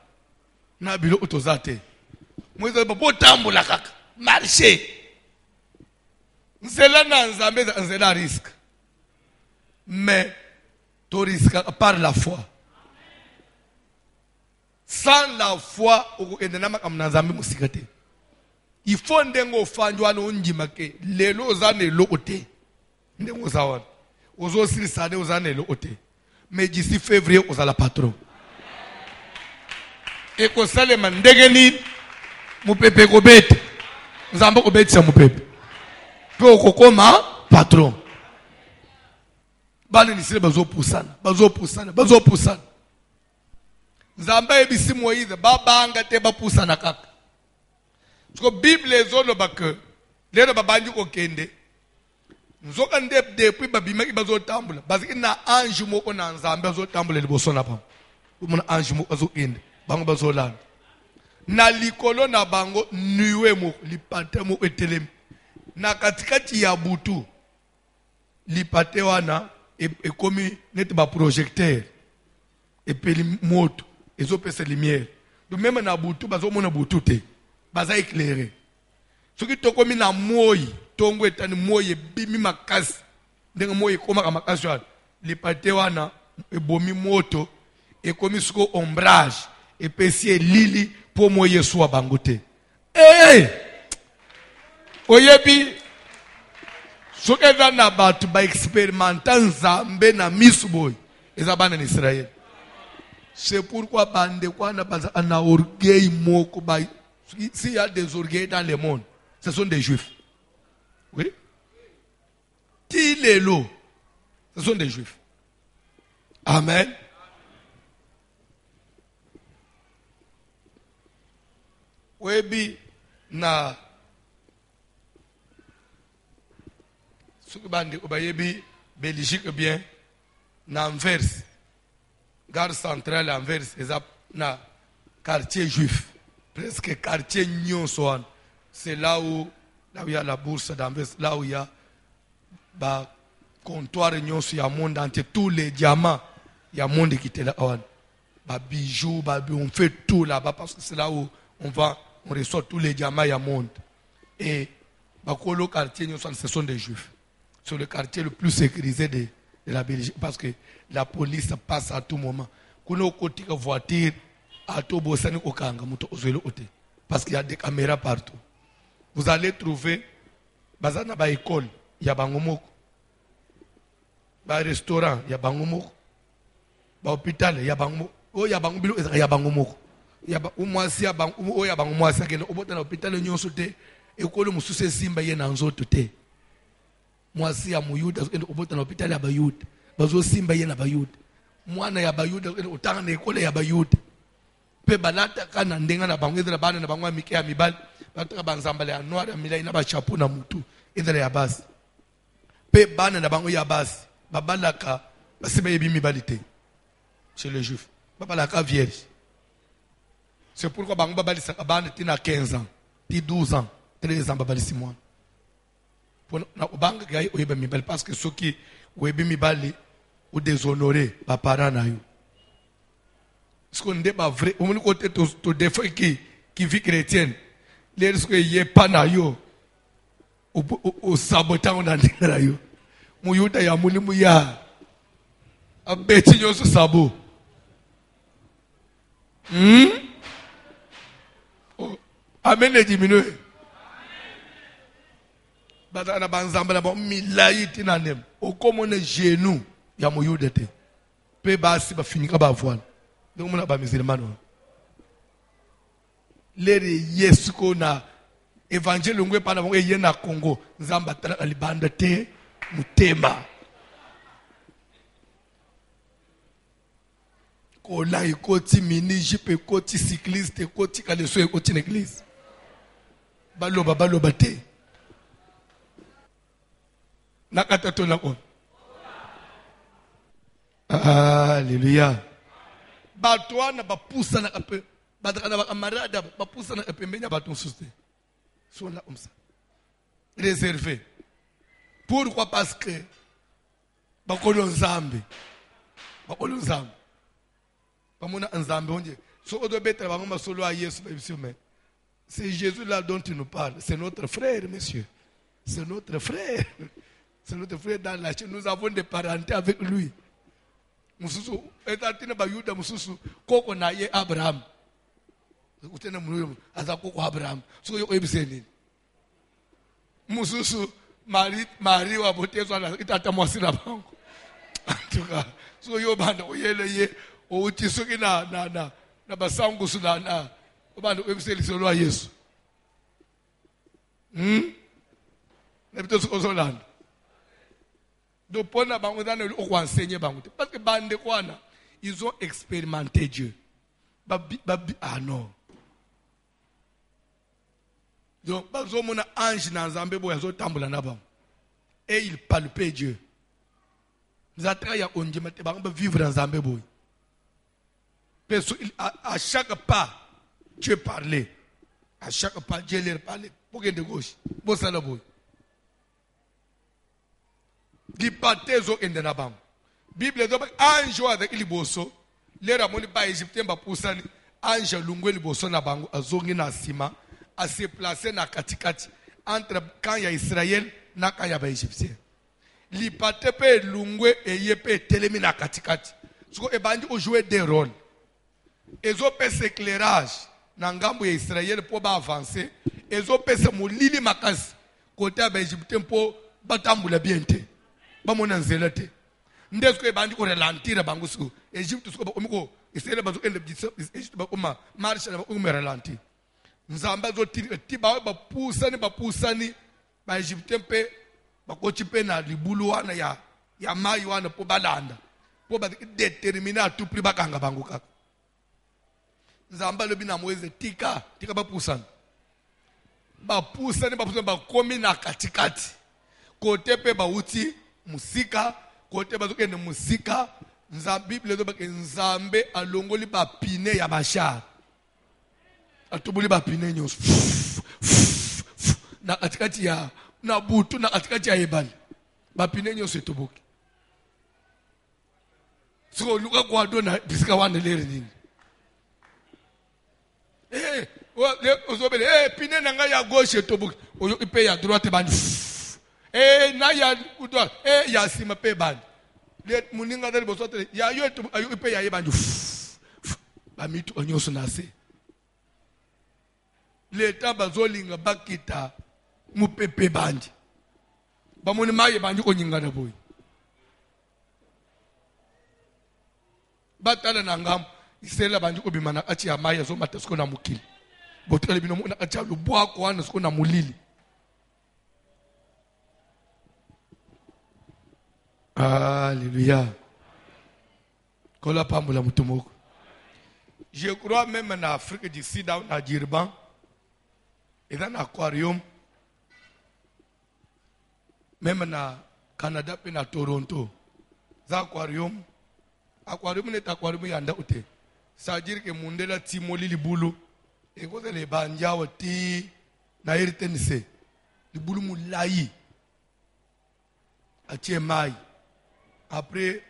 na bilo utozate Moïse ba botambola kaka marcher nzela na nzambe nzela risque. Mais tu risques par la foi. Sans la foi, il faut ndengo fanjwa no njima ke lelo zane lo ote. Ndengo sawan. Ozo siri sade ozane lo ote. Mais d'ici février ozala patron. Et ko sale mandege ni mu pepe ko bete. Nzambo ko bete sa mu pepe. Pe okokoma patron. Bali nisile bazo pusana. Nzamba ebisi Moïse babanga te bapusana kaka. Parce que Bible ezoloba que lelo babandi ko kende. Nzoka ndep depuis babima ki bazo tambula. Parce que na ange moko na nzambe bazo tambula liboso na bango. Mona ange moko bazo kende. Bango bazo lana. Na likolo na bango nuwe moko lipate moko etelemi. Na katikati ya butu lipate wana ekomi net ba projecteur epeli moto ezopesa lumière. Donc même na butu bazo mona butu te baza éclairé. Soki tokomi na moyi tongo etani moyi bimi makasi ndenge moyi koma makasi wana lipate wana ebomi moto ekomi siko ombrage epesi elili po moyi eswa bango te. Oyebi soki eza na bato ba expérimenta nzambe na misu boy eza bana na Israël. C'est pourquoi bande kwana baza na orgueil moko ba. S'il y a des orgueils dans le monde, ce sont des juifs. Oui? Qui les lots? Ce sont des juifs. Amen. Webi na suki bande obayebi Belgique bien na Anvers. Gare centrale Anvers eza na quartier juif. Presque quartier Nyonsoan. C'est là où il y a la bourse d'Anvers, là où il y a bah, comptoir Nyonso, il y a monde entier, tous les diamants, il y a monde qui était là. Bah, bijoux, bah, on fait tout là-bas parce que c'est là où on reçoit tous les diamants, il y a monde. Et bah, le quartier Nyonsoan, ce sont des juifs. C'est le quartier le plus sécurisé de la Belgique parce que la police passe à tout moment. Quand on a une voiture, parce qu'il y a des caméras partout. Vous allez trouver bazana ba école, il y a bangomoko. Ba restaurant, il y a bangomoko. Ba hôpital, il y a bangomoko. Oh, il y a bangomoko, il y a bangomoko. Il y a umwasi ya bang oh ya bangomwasi kele obota na hôpital nyonso te école mususe simba ye na nzoto te. Mwasi ya muyuda obota na hôpital ya bayuda. Bazo simba ye na bayuda. Mwana ya bayuda otanga na école ya bayuda. Pe balata kana ndenga na bango ezela bana na bango mike ya mibali bataka banzambale ya noir ya milai na ba chapeau na mutu ezela ya basi pe bana na bango ya basi babalaka baseba yebi mibali te chez les juifs babalaka vierge. C'est pourquoi bango babalisa bana tina 15 ans ti 12 ans 13 ans babalisi mwana pour na obanga gayi oyeba mibali parce que ceux qui oyebi mibali ou déshonorer ba parents na yo. Ce qu'on n'est pas vrai, on côté to défend qui vit chrétienne. Les ce que y est pas na yo au sabotant on a dit là yo. Muyuda ya mulimu ya abeti yo so sabo. Amen les diminuer. Bata na banzamba na bon milai tinanem. Au comme on est genou ya muyuda te. Pe basi ba finika ba voile. Donc on a pas musulman. Les yes ko na évangile ngwe pa na bongo ye na Congo nzamba tala libanda te mutema. Ko la ikoti mini jipe koti cycliste koti kaleso ekoti na église. Baloba te. Nakata to na ko. Alléluia. Batwa na bapusa na kape badaka na bamarada bapusa na pembeni baton susté sont là comme ça réservé. Pourquoi? Parce que bakolo nzambe bamona nzambe onje so odo betra bangoma solo a Yesu mais c'est Jésus là dont tu nous parles, c'est notre frère monsieur. C'est notre frère. C'est notre frère dans la chaîne. Nous avons des parentés avec lui. Mususu, etatina ba Yuda mususu, koko na ye Abraham. Utena mulu, aza koko Abraham. So yo ebiseni. Mususu, Mari wa botezo na itata mwasira bangu. Antuka, so yo banda oyele ye, o utisuki na basangu suna na, banda ebiseni solo Yesu. Nebito sukozolanda. Donc, pour nous, on enseigner parce que bande kwana, ils ont expérimenté Dieu. Ah non. Donc, ils ont un ange dans Zambé, ils ont tamboula là-bas. Et ils palpaient Dieu. Nous avons vivre dans Zambé. À chaque pas, Dieu parlait. À chaque pas, Dieu leur parlait. Pour qu'il y ait de gauche. Pour ça, là, Lipatezo endenabam. Bible doba anjo avec liboso. Lera moni ba Egyptien ba pusani anjo lungwe liboso na bango azongi na sima a se placer na katikati entre camp ya Israël na camp ya ba Egyptien. Lipate pe lungwe eye pe telemi na katikati. Soko ebandi o jouer des rôles. Ezo pe éclairage na ngambo ya Israël pour ba avancer. Ezo pe se molili makasi côté ya ba Egyptien pour batambula bien te. Bamona nzela te ndesko ebandi ko relantira bangu su Egypte su ko umiko Israel bazo ende Egypte ba uma marche ba uma relanti nzamba zo tiba ba pusani ba Egypte pe ba ko chipe na libulu wana ya mai wana po balanda po ba determiner tout prix bakanga bangu kaka nzamba lobi na Moise tika ba pusani ba komi na katikati kote pe ba uti musika kote bazokende musika Bible zo bake nzambe alongoli ba pine ya bashar atubuli ba pine nyos na katikati ya na butu na katikati ya ebali ba pine nyos etubuki so luka kwa dona bisika wana leri nini ozobele pine nanga ya gauche etubuki oyo ipe ya droite bandi na ya kutwa ya sima pe band le muninga dali bosote ya yo ayo pe ya yebandu ba mitu onyoso nase le taba zolinga bakita mupepe bandi ba moni maye bandi ko nyinga na boy batala na ngam isela bandi ko bimana achi ya maye zo matasko na mukili botele bino mona acha lubwa ko wana sko na mulili. Alléluia. Je crois même en Afrique du Sud, à Durban, et dans l'aquarium, même au Canada et à Toronto, l'aquarium est aquarium yanda ute. Ça veut dire que monde la timoli li boulou et quand les banja oti na irtense li boulou moulayi a tie mai. Après,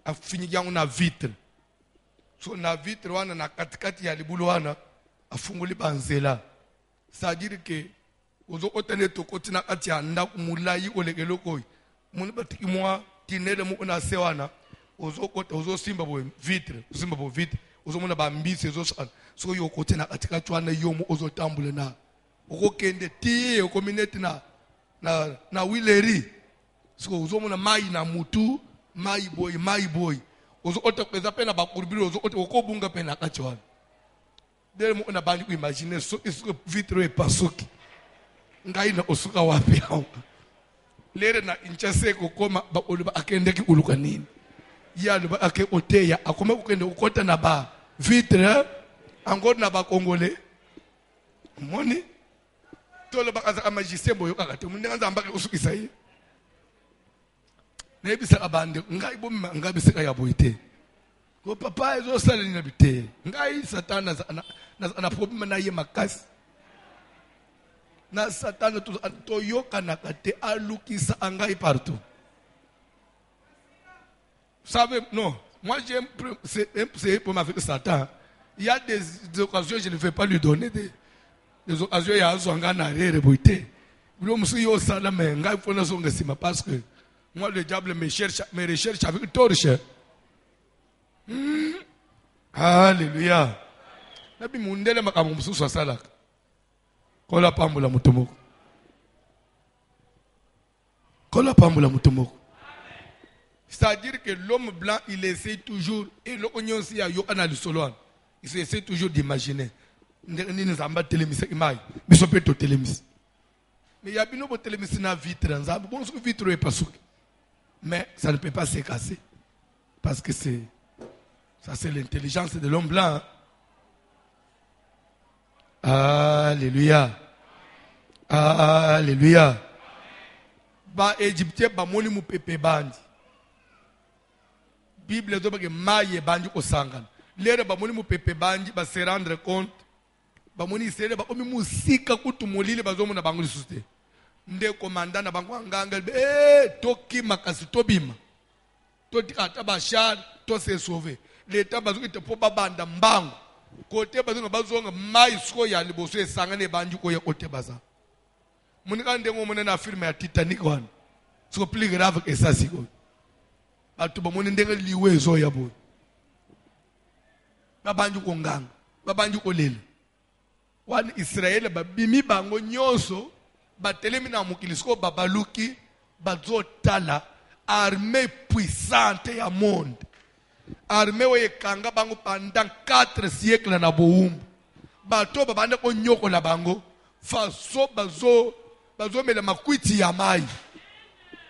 a fini na vitre. So na vitre wana na katikati ya libulu wana afunguli banzela. Ça veut dire que ozo otene tokoti na kati ya ndaku mulayi olekelo koyi. Muni batiki mwa tinele mu na sewana ozo simba bo vitre, ozo mona ba mbisi ozo sana. So yo kote na katikati wana yomu ozo tambule na. Oko kende tie oko mineti na wileri. So uzomona mai na mutu mai boy ozo otopeza pena bakurubiri ozo okobunga pena kachwana dele mo na bandi ku imaginer so isko vitre e pasuki ngai na osuka wapi hao lere na inchase ko koma ba oluba akendeki uluka nini ya luba ake oteya akome ukende ukota na ba vitre angona na ba kongole moni tolo ba kaza magicien boyo kakate munenga nzambaka usukisa yi nebisa abande ngai bomma ngabiseka yaboyite ko papa ezo sala ni nabite ngai satana na problem na ye makasi na satana to yoka na kate alukisa angai partout. Vous savez, non, moi c'est pour m'affecter Satan. Il y a des occasions, je ne vais pas lui donner des occasions, il y a un zongana rere boyite. Parce que moi, le diable me recherche avec torche. Alléluia. Nabi mundele makamu mususu asala. Kola pambula mutomoko. Kola pambula mutomoko. C'est-à-dire que l'homme blanc, il essaie toujours, et l'homme aussi a yokana le soloan. Il essaie toujours d'imaginer. Mais il y a bien d'autres télémis na vitre, bon vitre est pas souki. Mais ça ne peut pas se casser. Parce que ça c'est l'intelligence de l'homme blanc. Alléluia. Alléluia. Ba Égyptien ba moni mu pepe bandi. Bible doit que maye bandi ko sangana. Lere ba moni mu pepe bandi ba se rendre compte. Ba moni sele ba omi musika kutumulile bazomo na bangu lisuste. Nde komanda na bangu anganga toki makasi tobima. Toti ata bashar to se sauver. L'état bazuki te po babanda mbangu. Kote bazunga bazonga mai sko ya liboso esangane bandi ko ya kote baza. Munika ndengo mona na film ya Titanic one. C'est plus grave que ça si quoi. Atu ba moni ndenga liwe zo ya bo. Babanju ko nganga, babanju ko lele. Wan Israel ba bimi bango nyonso ba telemi na mukilisko babaluki bazotala armée puissante ya monde. Armée oye kanga bango pendant 4 siècles na boumbu. Bato babanda ko nyoko la bango faso bazo mela makwiti ya mai.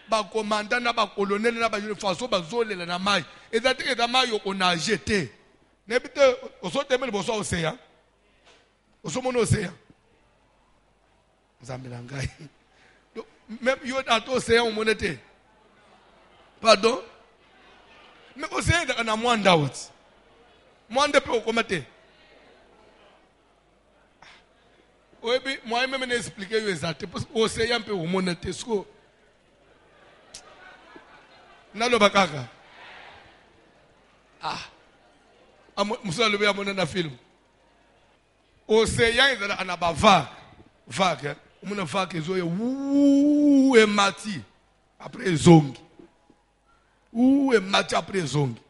Ba commandant na ba colonel na ba faso bazolela na mai. Ezati ke da mai yoko na jeté. Nebite osote mele boso océan. Osomono océan. Nzambela ngai. Même yo dans océan monete. Pardon? Mais océan da na mwanda wot. Mwanda pe okomate. Oyebi moi même n'expliquer yo exact parce que océan pe omonete sko. Nalo bakaka. Musa lebe amona na film. Océan ezala anaba vague. Umuna vague ezoye et mati après zongi. Et mati après zongi.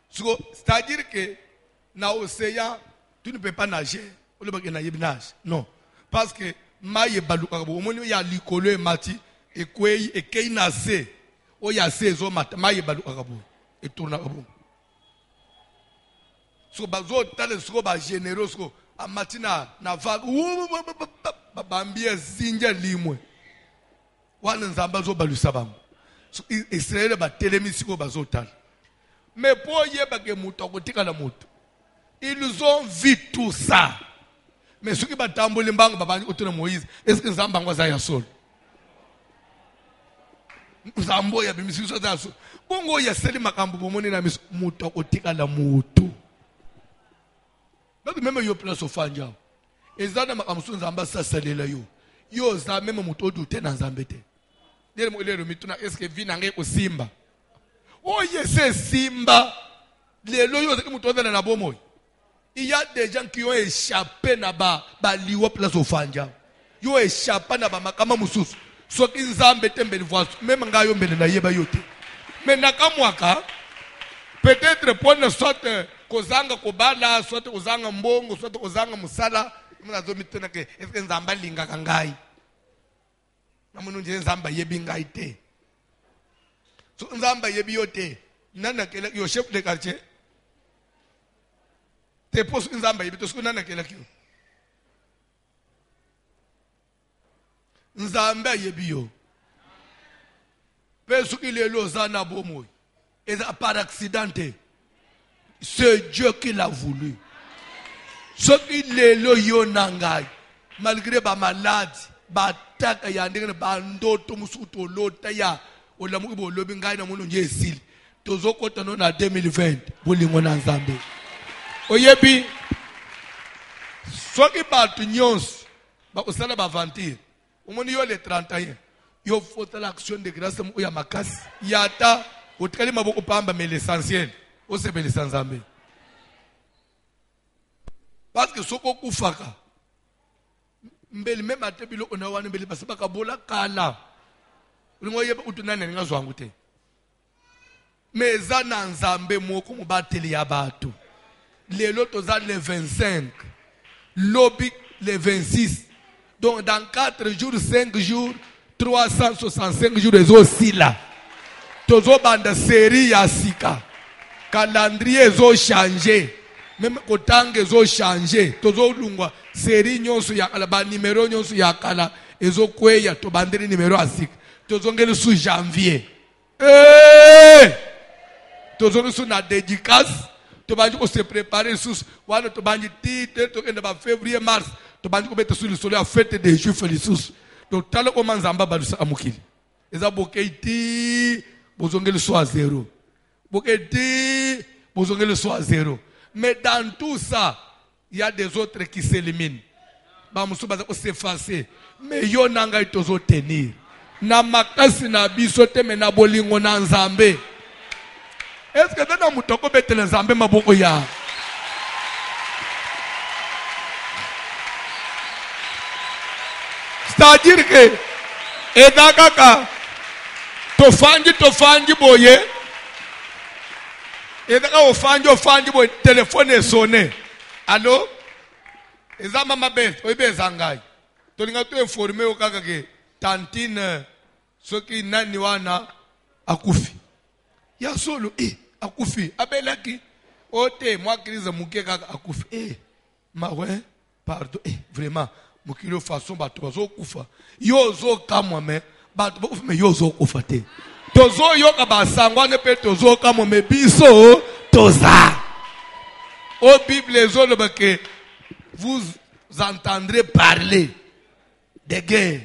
C'est-à-dire que na océan tu ne peux pas nager. O le bagay na nage. Non. Parce que maye baluka bo omoni ya likolo et mati et kwei et kei nase. O ya sezo mata maye baluka bo et tourna bo. So bazo tale so ba généraux so amatina na vague bambia zinja limwe wana nzamba zo balusa bango so Israël ba telemisi ko bazo tale mais pour yeba ke muto kotika na muto ils ont vu tout ça mais ceux qui batambole mbango babani otuna Moïse est-ce que nzamba ngo za ya solo nzambo ya bimisi so za so bongo ya seli makambo bomoni na muto kotika na muto. Même yo place au fanja. Ezana makamsu nzamba sasalela yo. Yo za même muto douter na nzambete. Dele mo lero mituna est-ce que vina nge ko simba. Oh yes simba. Lelo yo ze muto ndana na bomoy. Il y a des gens qui ont échappé na ba liwa place au fanja. Yo échappé na ba makama mususu. So ki nzambete mbele voix même nga yo mbele na yeba yote. Mais nakamwaka peut-être pour ne sorte kozanga kobala soit kozanga mbongo soit kozanga musala mnazo mitena ke est-ce que nzamba linga kangai na munu nje nzamba yebi ngai te so nzamba yebi yote nana kele yo chef de quartier te pose nzamba yebi to so nana kele kyo nzamba yebi yo peso ile lo zana bomoy et par accidenté. C'est Dieu qui l'a voulu. Ce qui est le yonangai, malgré ba malade, ba tak ya ndenge ba ndoto musuto lota ya olamu bo lobi ngai na munu nyesil. Tozo kota no na 2020 bolingo na Nzambe. Oyebi soki ba tunyons ba osala ba vantir. Omoni yo le 31. Yo faut l'action de grâce mu ya makasi. Yata otkali maboko pamba mais l'essentiel. Parce que ce qu'on faka, mbeli me matebilo ona wana mbeli basaba ka bola kala ulingo yeba utunane ngazwangu te meza na nzambe moko mubateli ya batu lelo toza le 25 lobi le 26 donc dans 4 jours 5 jours 365 jours aussi là tozo banda série ya sika calendrier zo changer même kotanga ezo changer tozo lungwa série nyonso ya kala ba numéro nyonso ya kala ezo kweya to bandiri numéro asika tozo ngeli su janvier tozo su na dédicace to banji ko se préparer sous wana to banji titre to kenda ba février mars to banji ko beta sur le soleil à fête des juifs les sous to talo ko manzamba balusa amukili eza bokeiti bozongeli so à 0 bokeiti bozongeli so à 0. Mais dans tout ça, il y a des autres qui s'éliminent. Bamusu baza ko s'effacer. Mais yo nanga itozo tenir. Na makasi na biso te me na bolingo na nzambe. Est-ce que dans mutoko betele nzambe maboko ya? C'est-à-dire que edakaka tofanji boye. Et quand on fait le téléphone est sonné. Allô? Et ça m'a bête. Oui, ben zangay. Tu n'as pas informé au cas que tantine ce qui n'a ni wana akufi. Ya solo akufi. Abelaki. Ote moi crise muke kaka akufi. Ma ouais pardon. Vraiment mukilo façon bato bazo kufa. Yo zo kamwa me bato me yo zo kufa te. Tozo yoka basangwa ne pe tozo kamo mebiso toza. Au Bible que vous entendrez parler de guerre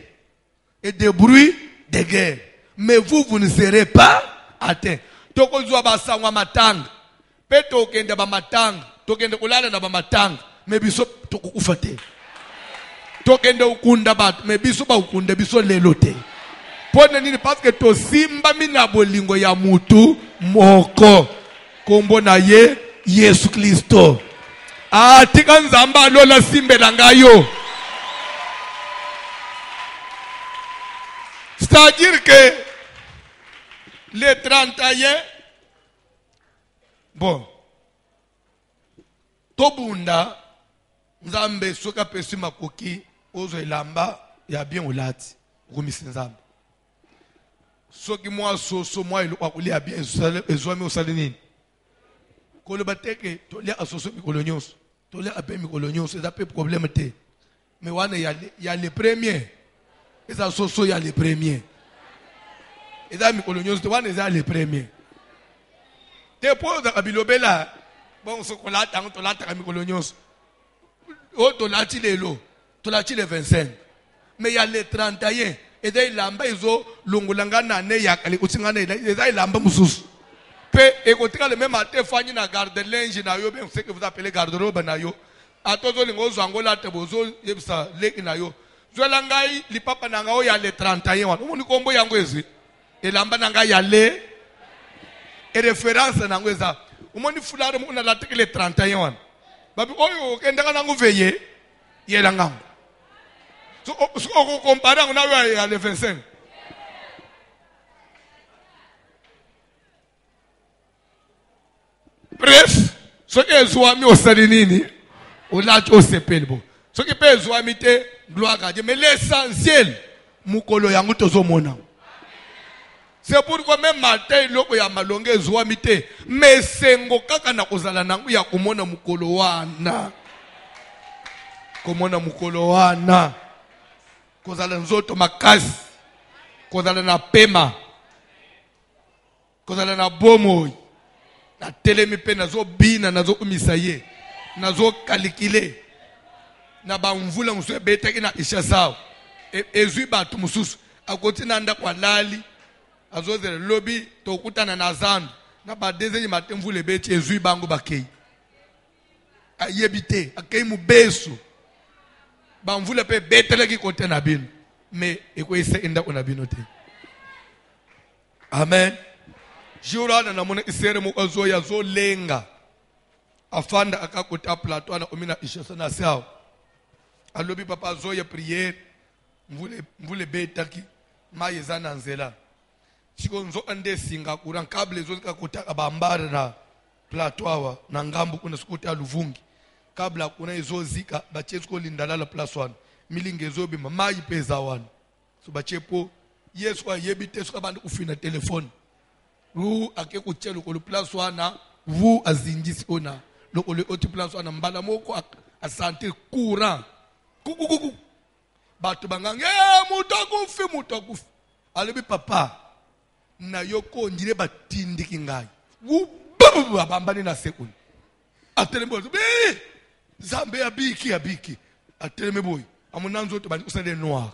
et de bruit de guerre, mais vous ne serez pas atteints. Toko zwa basangwa matanga, pe tokende ba matanga, tokende kulala na ba matanga, mebiso tokukufa te. Tokende ukunda bat, mebiso ba ukunda biso lelo te. Parce que to simba mina bolingo ya mutu moko kombo na ye Yesu Kristo. Tika nzamba lola simbe langayo. C'est-à-dire que les 31 bon tobunda nzambe soka pesi makoki ozo elamba ya bien olati rumisi nzambe. Soki moi soso moi il a coulé à bien ezwami osalinini ko le bateke to le asoso mikolonyos to le ape mikolonyos ça peut problème té mais wana ya les premiers et asoso ya les premiers et ça mikolonyos to wana ya les premiers te po da kabilobela bon sokola tango to la ta mikolonyos o to la ti lelo to la ti le 25 mais il y a les 31 et là lamba izo lungulangana ne yakali utsingana eza lamba mususu pe ekotika le même matin fanyi na garde linge na yo bien ce que vous appelez garde-robe na yo atozo lingo zwango la tebozo yebisa leki na yo zwela ngai lipapa na ngao ya le 31 wana umuni kombo yango ezi elamba na ngai ya le et référence na ngweza umoni fulare mu na la teke le 31 wana babi oyo kendaka nangu veye yela ngango. So, on compare à le 25. Bref, ce qui est zoami au salinini, au lâche au sepelbo. Ce qui peut zoami te, gloire à Dieu. Mais l'essentiel, mukolo yangu tozo mona. C'est pourquoi même matin, loko ya malonge zoami te, mais sengo kaka na kozala nangu ya kumona mukolo wana. Kumona mukolo wana. Kozala nzoto makasi, kozala na pema, kozala na bomo, na telemi pe nazo bina nazo kumisaye, nazo kalikile, na ba mvula musu beta ina ishasao, ezui batu mususu, akoti nanda kwa lali, azozele lobi tokutana na zandu, na ba dezenye matemvule beti ezui bangu bakei, ayebite, akei mubesu. Bamvule pe betele ki kote na bino mais eko ise inda ko na bino te. Amen. Jura na mona isere mo ozo ya zo lenga afanda akakota plateau na omina ishasa na sao alobi papa zoya prière mvule betaki mayeza na nzela siko nzo ande singa kuran kable zo kakutaka bambara na plateau awa na ngambu kuna sikuta luvungi kabla kuna izo zika bachesko lindalala plus 1 milinge zobi mayi peza 1 so bachepo yesu kwa yebite so abantu ufina telefone ru akekuchelo ko plus 1 vu azinjisi ona loko le oti plus 1 mbala moko asante courant kukukuku batu bangange mutakufi alebi papa na yoko ndire batindiki ngai wu abambani na sekuni atelembo be zambe abiki ateleme boy amunanzo to bani usade noir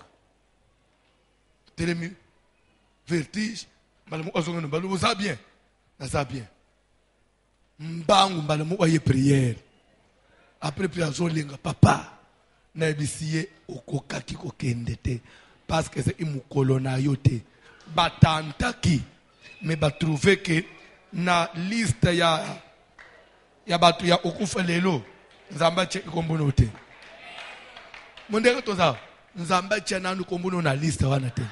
telemi vertige mbala mu azongeno mbala za bien na za bien mbangu mbala mu aye prière après prière linga papa na ebisiye okokaki kokende te parce que c'est imukolo na yote batantaki me batrouver que na liste ya batu ya okufa lelo nzamba che ikombono te mondeka toza nzamba che nanu kombono na liste wana te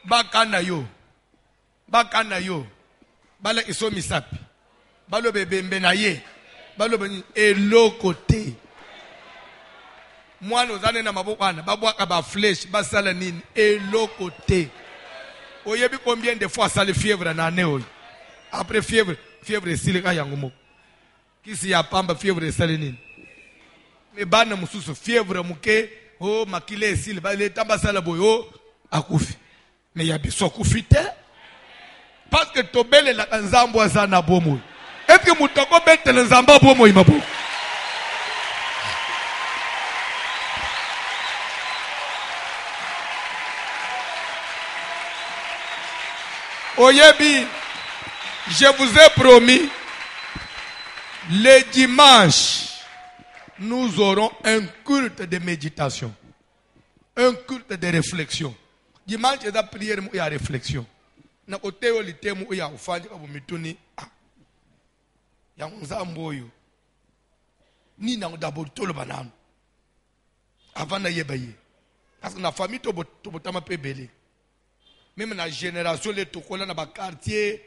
bakana yo bala iso misapi balo bebembe na ye balo beni eloko te mwana ozane na mabokwana babwaka ba flesh basala nini eloko te oyebi combien de fois ça le fièvre na neo après fièvre silika yango mo kisi ya pamba fièvre sale nini me bana mususu fièvre muke o makile sile ba le tamba sala boyo akufi me ya biso kufite parce que tobele la nzambo azana bomo est-ce que mutako betele nzamba bomo imabo Oyebi, je vous ai promis, le dimanche, nous aurons un culte de méditation, un culte de réflexion. Dimanche, il y a prière, il y a réflexion. Na oteo litemu il y a ufanje kabu mituni. Ya nzamboyo. Ni na d'abord tolo banano. Avant na yebaye. Parce que na famille to botama pe belé. Même na génération les tokola na ba quartier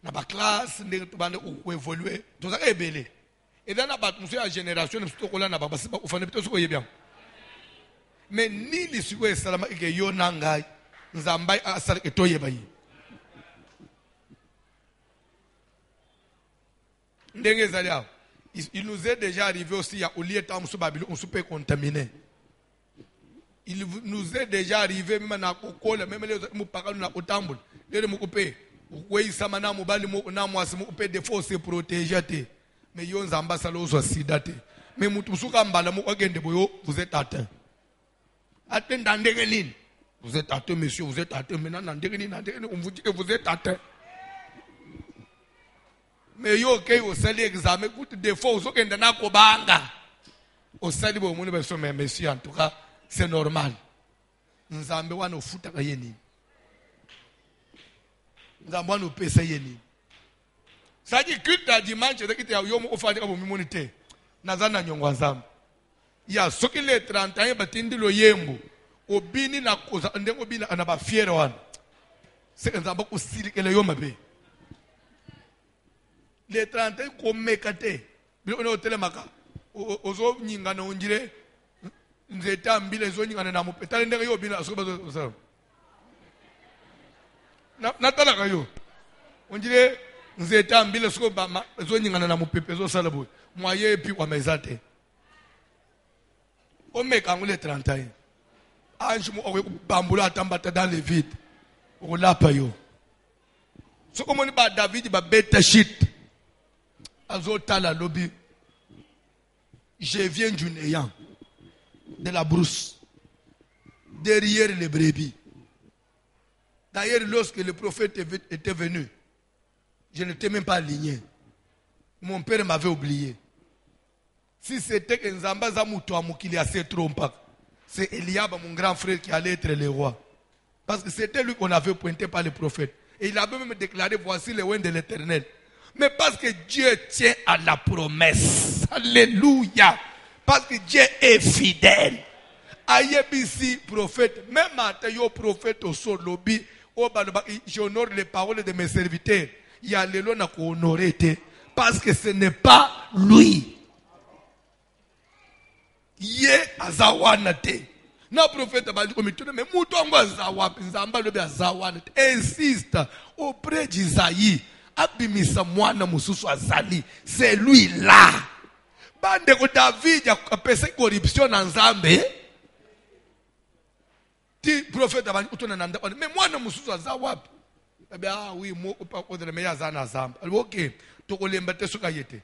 na ba classe ndenge to bande ko évoluer to za ebele et dans na ba muso ya génération na tokola na ba basiba ufane bito so yebia mais ni li suwe salama ike yo nangai nzambai asar ke to yebayi ndenge zalia il nous est déjà arrivé aussi à oulier tam so babilo on se peut contaminer. Il nous est déjà arrivé même na kokola même les mupaka na otambul les mukupe ukwe samana mubali mu na mwasi mukupe de faut se protéger te mais yo nzamba salo zo sida te mais mutu suka mbala mu ogende boyo vous êtes atteint ndenge nini vous êtes atteint monsieur vous êtes atteint maintenant ndenge nini on vous dit que vous êtes atteint mais yo ke au sali examen coûte de faut zo kende na ko banga au sali bo muni ba so mais monsieur en tout cas c'est normal. Nzambe wana ufuta ka yeni. Nzambe wana upesa yeni. Saji kuta dimanche dakite ya yomo ofali kabo mimonite. Nazana nyongwa nzambe. Ya soki le 31 batindi lo yembo. Obini na koza ndengo bina anaba fiere wana. Se nzambe ko silikele yoma be. Le 31 komekate. Bi ona otelemaka. Ozo nyinga na onjire nzeta mbile zo nyingana na mupetale ndenge yo bila asoba zo na tala kayo onjire nzeta mbile soba zo nyingana na mupepe zo sala boy moye pi kwa mezate o meka ngule 31 anju mo o bambula tambata dans les vides o lapa yo so ko moni ba David ba beta shit azo tala lobi je viens du néant de la brousse, derrière les brebis. D'ailleurs, lorsque le prophète était venu, je n'étais même pas aligné. Mon père m'avait oublié. Si c'était que Nzamba Zamuto Amukili assez trompé, c'est Eliab, mon grand frère, qui allait être le roi. Parce que c'était lui qu'on avait pointé par le prophète. Et il avait même déclaré, voici le oin de l'Éternel. Mais parce que Dieu tient à la promesse. Alléluia. Parce que Dieu est fidèle. Ayebisi prophète, même à yo prophète au sol lobby, j'honore les paroles de mes serviteurs. Il y a les lois qu'on honorer parce que ce n'est pas lui. Yé azawana te. Na prophète ba dit mais mutongo azawapi nzamba lobi azawana te. Insiste auprès d'Isaïe. Abimisa mwana mususu azali. C'est lui là. Bande ko David a pesé corruption na nzambe. Ti prophète a dit mais mwana mususu azawapi. Ah oui, moi pas odre me yazana nzamba. OK, to kolemba te suka yete.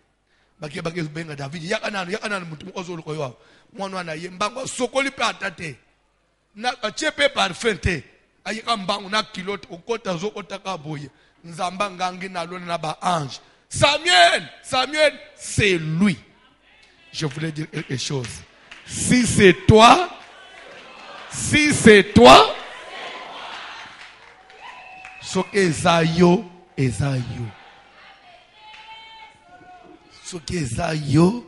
Bakie benga David yakana mutu ozolo ko yo. Mwana na yembango sokoli pe atate. Na chepe parfum te. Ayika mbango na kilote okota zo otaka boye. Nzamba ngangi na lona na ba ange. Samuel, c'est lui. Je voulais dire quelque chose. Si c'est toi, so ezayo. So ezayo.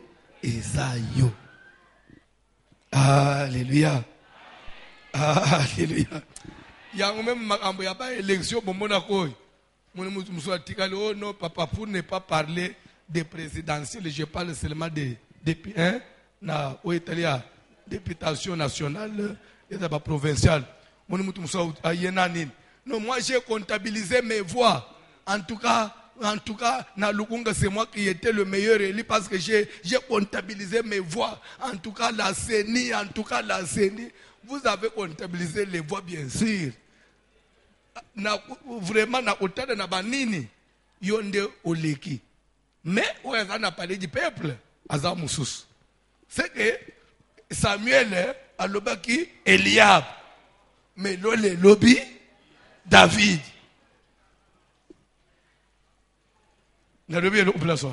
Alléluia. Alléluia. Yango même makambo ya ba élection bomona koy. Mon muso tikali oh non papa pour ne pas parler des présidentielles, je parle seulement des na au Italia députation nationale et d'abord provinciale. Mon muso ayena nini. Non, moi j'ai comptabilisé mes voix. En tout cas, na Lukunga, c'est moi qui étais le meilleur élu parce que j'ai comptabilisé mes voix. En tout cas, la CENI. Vous avez comptabilisé les voix, bien sûr. Vraiment, na otade na banini, yonde oleki. Mais, on a parlé du peuple, Azamoussous. C'est que Samuel a lobaki Eliab. Mais le lobby, David. Na lobby le place.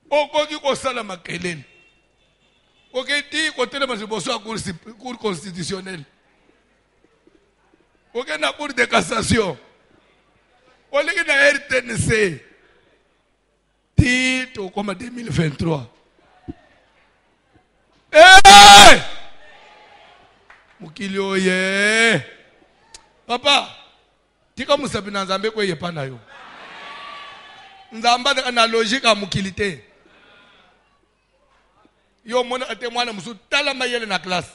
Okoki ko sala makelele. Okoki ti ko telema se boso cour constitutionnelle. Okoki na cour de cassation. Okoki na RTNC. Ti to comme 2023. Hey! Mukilio ye. Papa, tika musabi na nzambe ko yepa na yo. Nzamba na logique a mukilité. Yo mona ate mwana musu tala mayele na classe.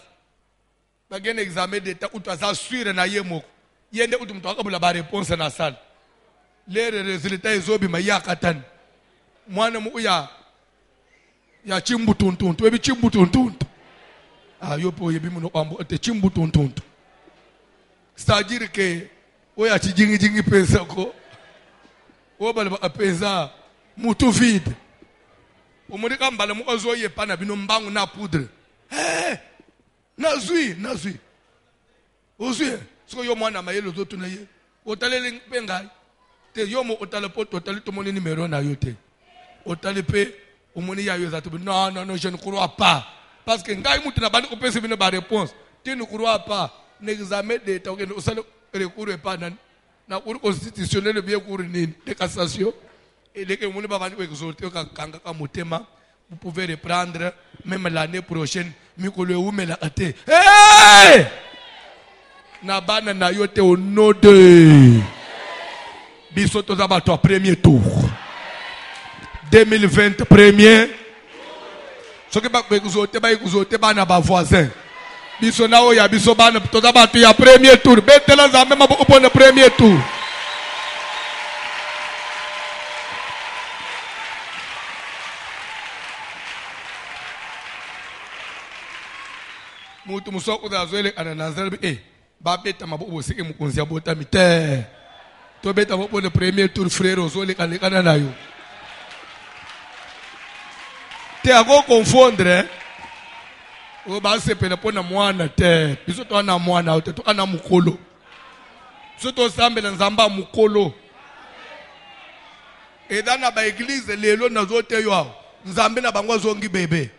Bagene examen d'état ou twaza suire na yemo. Yende utu mtu akabula ba réponse na salle. Les résultats ezobi maya katani. Mwana mu ya chimbutuntuntu, ebi chimbutuntuntu. Yopo yebi muno ambo te chimbutuntuntu. C'est-à-dire que oya chijingi pesa ko. Obala pesa mutu vide. Omurika mbala mu ozoye pana bino mbangu na poudre. Nazui. Ozue, so yo mwana mayelo zotu na ye. Otalele pengai. Te yo mo otale poto otale to moni numéro na yo te. Otale pe omoni ya yo zatu. Non, je ne crois pas. Parce que ngai mutu na bandi ko pesa bino ba réponse. Tu ne crois pas. N'examen d'état ok no sala recours pas na cour constitutionnelle bien cour ni de cassation. Et les gens qui exhorté au motema, vous pouvez reprendre même l'année prochaine. Hey! Nabana na yote au nom de Bisoto Zabato premier tour. 2020 premier. Ce qui va exhorter bana ba voisin. Bisona o ya bisobana to Zabato ya premier tour. Betela za même au premier tour. Mutu musoko da zoele ananazarbi ba beta mabobo sike mukunzi abota mite to beta bobo le premier tour frère zoele kanekana nayo te ago confondre o ba se pele pona mwana te biso to ana mwana o te to ana mukolo biso to sambela nzamba mukolo edana ba église lelo nazote yo nzambe na bangwa zongi bebe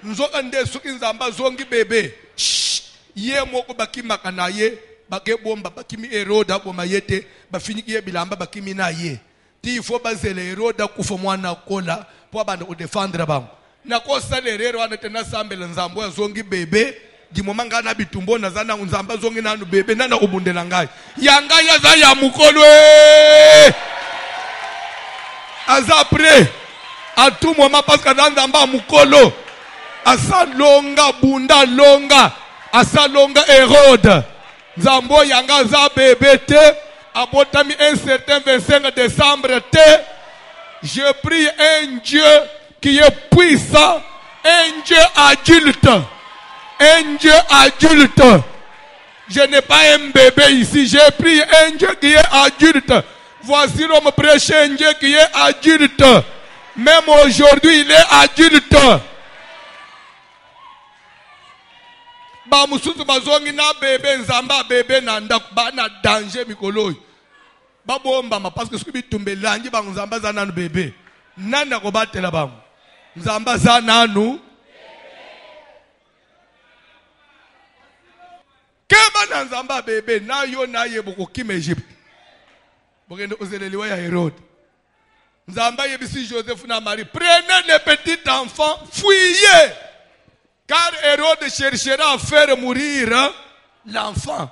nzoka nde suki nzamba zongi bebe ye moko bakimaka na ye bakebomba bakimi eroda boma yete bafiniki ye bilamba bakimi na ye il faut baser les héros d'akufa mwana kola pour bande ou défendre bang na ko salere wana tena sambele nzambo zongi bebe di moment ngana bitumbo na zana nzamba zongi nanu bebe nana kubundela ngai yanga ya za ya mukolo aza prêt à tout moment parce que nzamba mukolo asa longa bunda longa asa longa Hérode nzambo yanga za bebe te abotami un certain 25 décembre te. Je prie un Dieu qui est puissant, un Dieu adulte, un Dieu adulte. Je n'ai pas un bébé ici, j'ai pris un Dieu qui est adulte. Voici l'homme prêche un Dieu qui est adulte. Même aujourd'hui, il est adulte. Ba mususu bazongi na bébé nzamba bébé nanda ba na danger mikolo. Ba bomba parce que ce qui tombe langi ba nzamba za nanu bébé. Nana ko batela ba. Nzamba za nanu. Keba na nzamba bébé na yo na yebo ko kim Egypte. Bokende ozeleliwa ya Hérode. Nzamba yebisi Joseph na Marie, prenez les petits enfants, fuyez. Car Hérode cherchera à faire mourir l'enfant.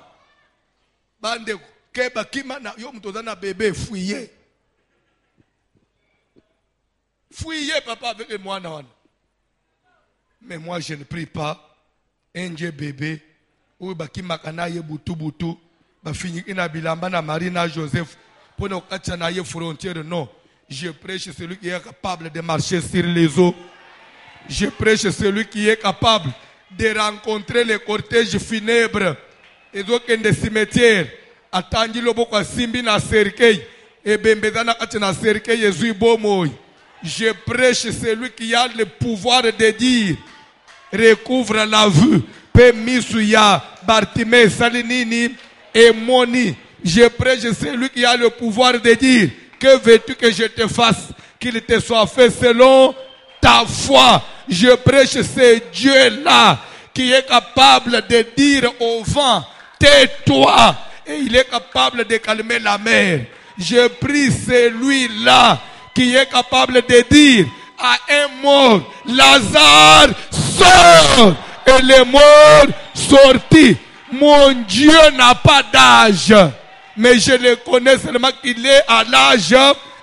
Bande keba kima na yo mtoza na bébé fuyez. Fuyez papa avec moi non. Mais moi je ne prie pas un Dieu bébé ou bakima kana ye butu butu ba fini ina bilamba na Marie na Joseph pour ne kacha na ye frontière non. Je prêche celui qui est capable de marcher sur les eaux. Je prêche celui qui est capable de rencontrer les cortèges funèbres. Et donc, in des cimetières, attendu le boko simbi na cercueil. Et bembezana na cercueil, Jésus bomoy. Je prêche celui qui a le pouvoir de dire, recouvre la vue. Pe misuya, Bartimée, Salinini et Moni. Je prêche celui qui a le pouvoir de dire, que veux-tu que je te fasse? Qu'il te soit fait selon ta foi. Je prêche ce Dieu-là qui est capable de dire au vent, tais-toi. Et il est capable de calmer la mer. Je prie celui-là qui est capable de dire à un mort, Lazare, sort. Et le mort sortit. Mon Dieu n'a pas d'âge. Mais je le connais seulement qu'il est à l'âge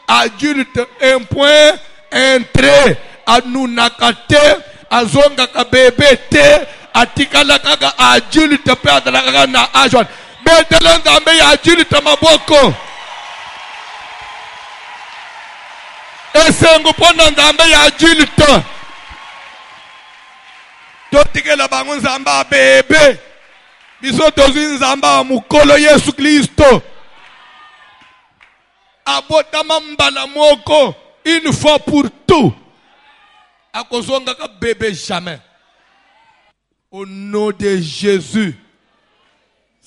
adulte. Un point, un trait. Anunakate, azonga ka bébé te, atikala kaka adulte pe adalaka na ajon. Betela nzambe ya adulte maboko. Esengo pona nzambe ya adulte. Totikela bango nzamba bébé. Biso tozwi nzamba mukolo Yesu Kristo. Abotama mbala moko une fois pour tout. Akozonga ka bébé jamais. Au nom de Jésus.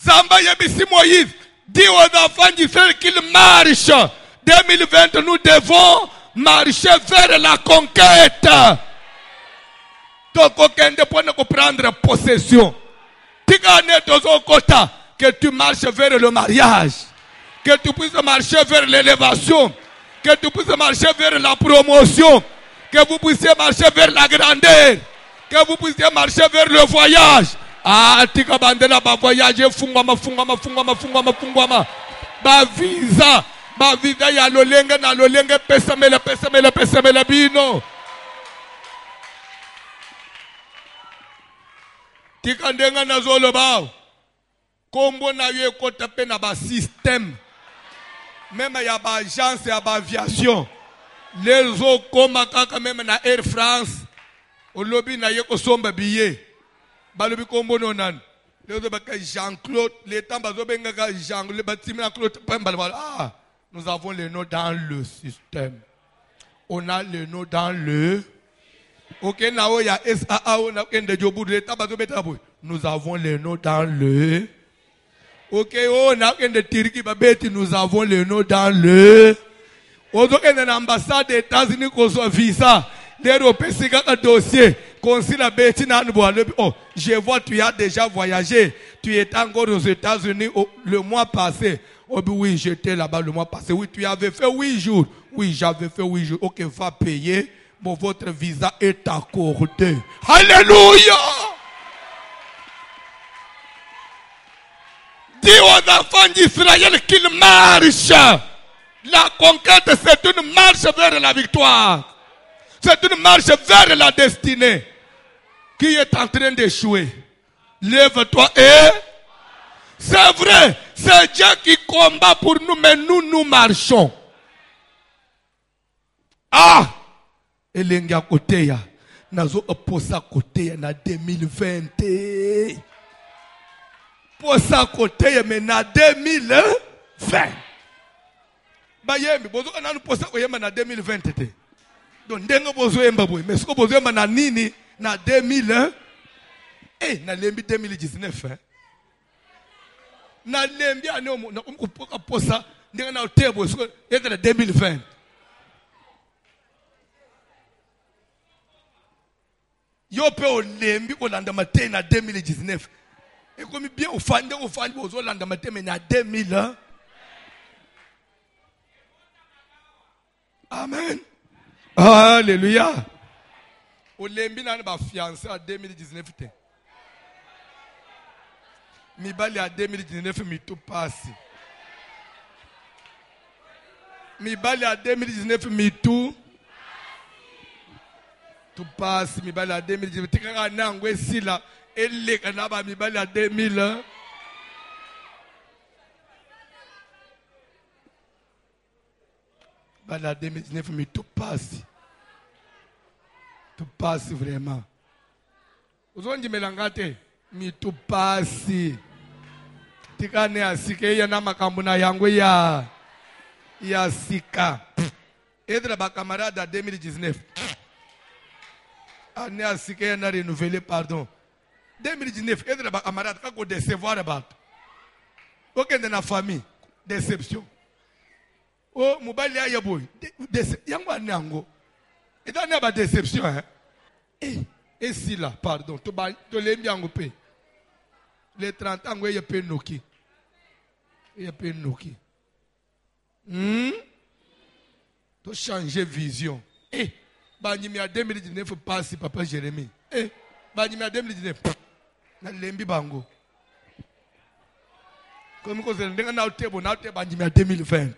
Zamba yebisi Moïse dit aux enfants d'Israël qu'ils marchent. 2020 nous devons marcher vers la conquête. Donc aucun de point de prendre possession. Que tu marches vers le mariage. Que tu puisses marcher vers l'élévation. Que tu puisses marcher vers la promotion. Que vous puissiez marcher vers la grandeur. Que vous puissiez marcher vers le voyage. Ah, tika bandela ba voyage fungama. Ba visa ya lolenge na lolenge pesamela bino. Tika ndenga na zolo ba. Kombo na yo ekota pe na ba système. Même ya ba agence ya ba aviation. Les autres comme kaka même na Air France au lobby na yeko somba billet balobi kombo nonan les autres baka Jean-Claude les temps bazo benga Jean-Claude batimina Claude ah nous avons les noms dans le système, on a les noms dans le OK nao ya SAA on a kende jobu les temps bazo beta boy nous avons les noms dans le OK on a kende Turquie babeti nous avons les noms dans le Ozo kende na ambassade des États-Unis ko so visa. Lero pesi kaka dossier. Oh, je vois, tu as déjà voyagé. Tu étais encore aux États-Unis le mois passé. Oh oui, j'étais là-bas le mois passé. Oui, tu avais fait 8 jours. Oui, j'avais fait 8 jours. Ok, va payer. Bon, votre visa est accordé. Alléluia! Dis aux enfants d'Israël qu'ils marchent. La conquête, c'est une marche vers la victoire. C'est une marche vers la destinée qui est en train d'échouer. Lève-toi et... C'est vrai, c'est Dieu qui combat pour nous, mais nous marchons. Ah! Elenga koteya. Nazo oposa koteya na 2020. Posa koteya mais na 2020. Bayembi, bozo kana posa koyema na 2020. Donc ndengo bozo yemba boy, mais siko bozo yemba na nini na 2000. Na lembi 2019. Na lembi ane na umkupoka posa ndenga na otebo siko yeka na 2020. Yo pe o lembi ko landa matin na 2019. Et comme bien au fan bozo landa matin mais na 2000. Amen. Alléluia. O lembi na ba fiancé en 2019 te. Mi bali en 2019 mi tout passe. Mi bali en 2019 mi tout passe. Mi bali en 2019 tika na ngwe sila elle kana ba mi bali en 2000. Bala 2019 mais tout passe. Tout passe vraiment. Vous avez dit melangate mi tout passe. Tikane asike ya na makambuna yangu ya sika. Edra ba camarade à 2019. Année asike ya na renouveler pardon. 2019 edra ba camarade kako décevoir about. OK dans la famille déception. Oh, mobile ya boy. Yango anango. Et dans la déception hein. Et si là, pardon, to lembi yango pe. Les 30 ans ya pe noki. Ya pe noki. To changer vision. Banimi a 2019 passe papa Jérémie. Banimi a 2019. Na lembi bango. Comme ko zendenga na otebo banimi a 2020.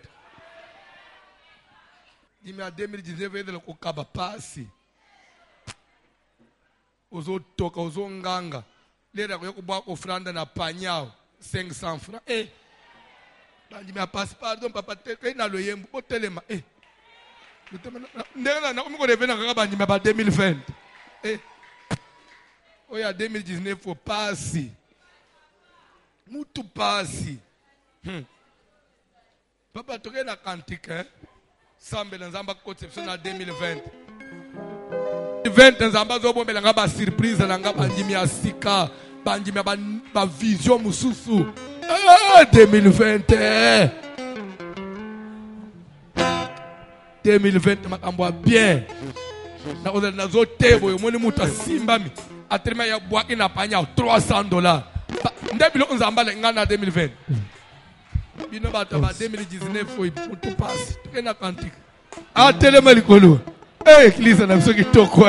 Il m'a 2019 et le kokaba passi. Ozo toka ozo nganga. Lera ko yokuba ofranda na panyao 500 francs. Il m'a passe pardon papa te na loyembo otelema. Ndena na ko revena ka ba ndima ba 2020. Oya 2019 faut passi. Mutu passi. Papa toke na kantique hein. Sambe nzamba conception en 2020. 2020 nzamba zo bombela ngaba surprise na ngaba ndimi asika bandimi ba vision mususu. 2020. 2020 makambo bien. Na oza na zo tebo yo moni muta simbami. Atrema ya bwaki na panya $300. Ndebilo nzamba le ngana 2020. Bino bata ba 2019 foi mutu passe. Tukena kantika. Telema likolo. Église na biso kitoko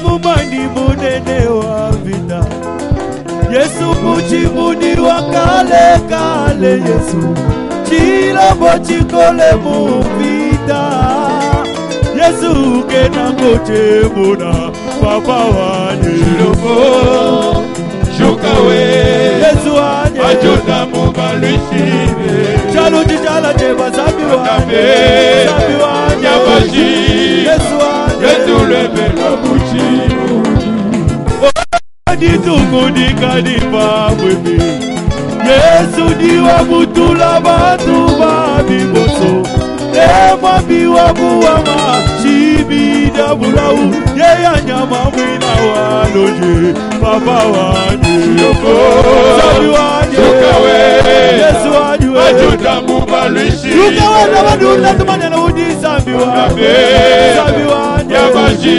Mumani munene wa vita. Yesu muchimuni wa kale kale Yesu. Chilombo chikole muvita. Yesu kena ngoche muna papa wanye. Chilombo shukawe. Yesu wanye ajona mubalushime. Chaluji chala jeba sabi wanye. Sabi wanye yabashi. Yesu wanye. Yesu lebela buchi. Odi tungudi kadipa mwemi. Yesu diwa mutula batu babiboso. mwambi wa buwama shibida bulau yeya nyama mwina waloje papa wanje sabi wanje Yesu wanje Ajuda mubalishi Yukawe na wadunda tumanya na udi sabi wanje Yabaji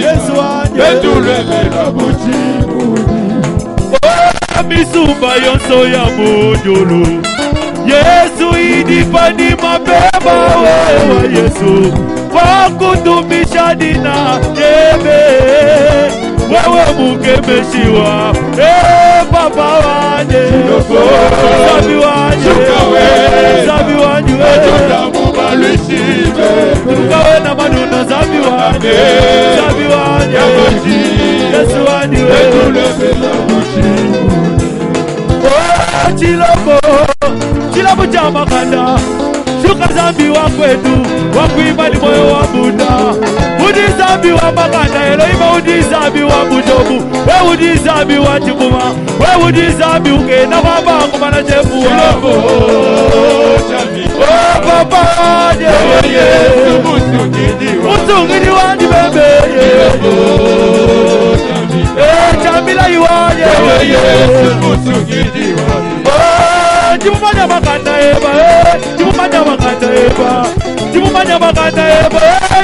Yesu wanje Betulele na bujibu Misumba yonso ya mojolo Yesu idipani mapema wewe Yesu wakutumisha dina yebe wewe mukemeshiwa papa wanje sabi wanje sabi wanje Tukawe na maduna sabi wanje Yesu wanje Chilobo cha makanda Shuka zambi wa kwetu Wakuimba ni moyo wa Buddha Udi zambi wa makanda Elohima udi zambi wa bujobu We udi zambi wa chikuma We udi zambi ukena kwa bangu mana chefu Chilobo chami papa wanje Musungidi wanje bebe Chamila iwanje Musungidi wanje Jimumanya makanda eba Jimumanya makanda eba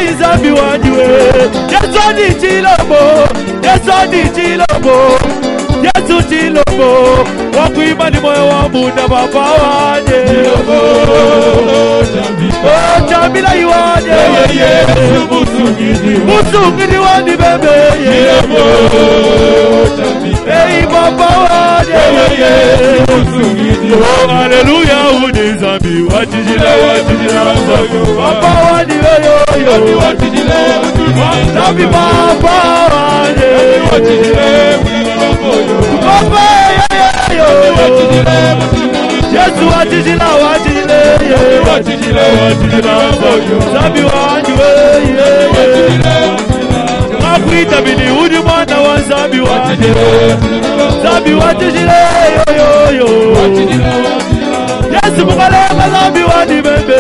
Izambi wanjiwe Yesu chilobo Wakuimba ni moyo wa Buddha papa wanje Chamila iwanje Musungidi wanje bebe papa wanje Hallelujah, udizambi watijila papa wanje Zambi papa wanje papa Yesu watijila Zambi wanje Akuita bini udi mwana wa zambi wanje Zambi watijile Yesu mukalema zambi wanje bebe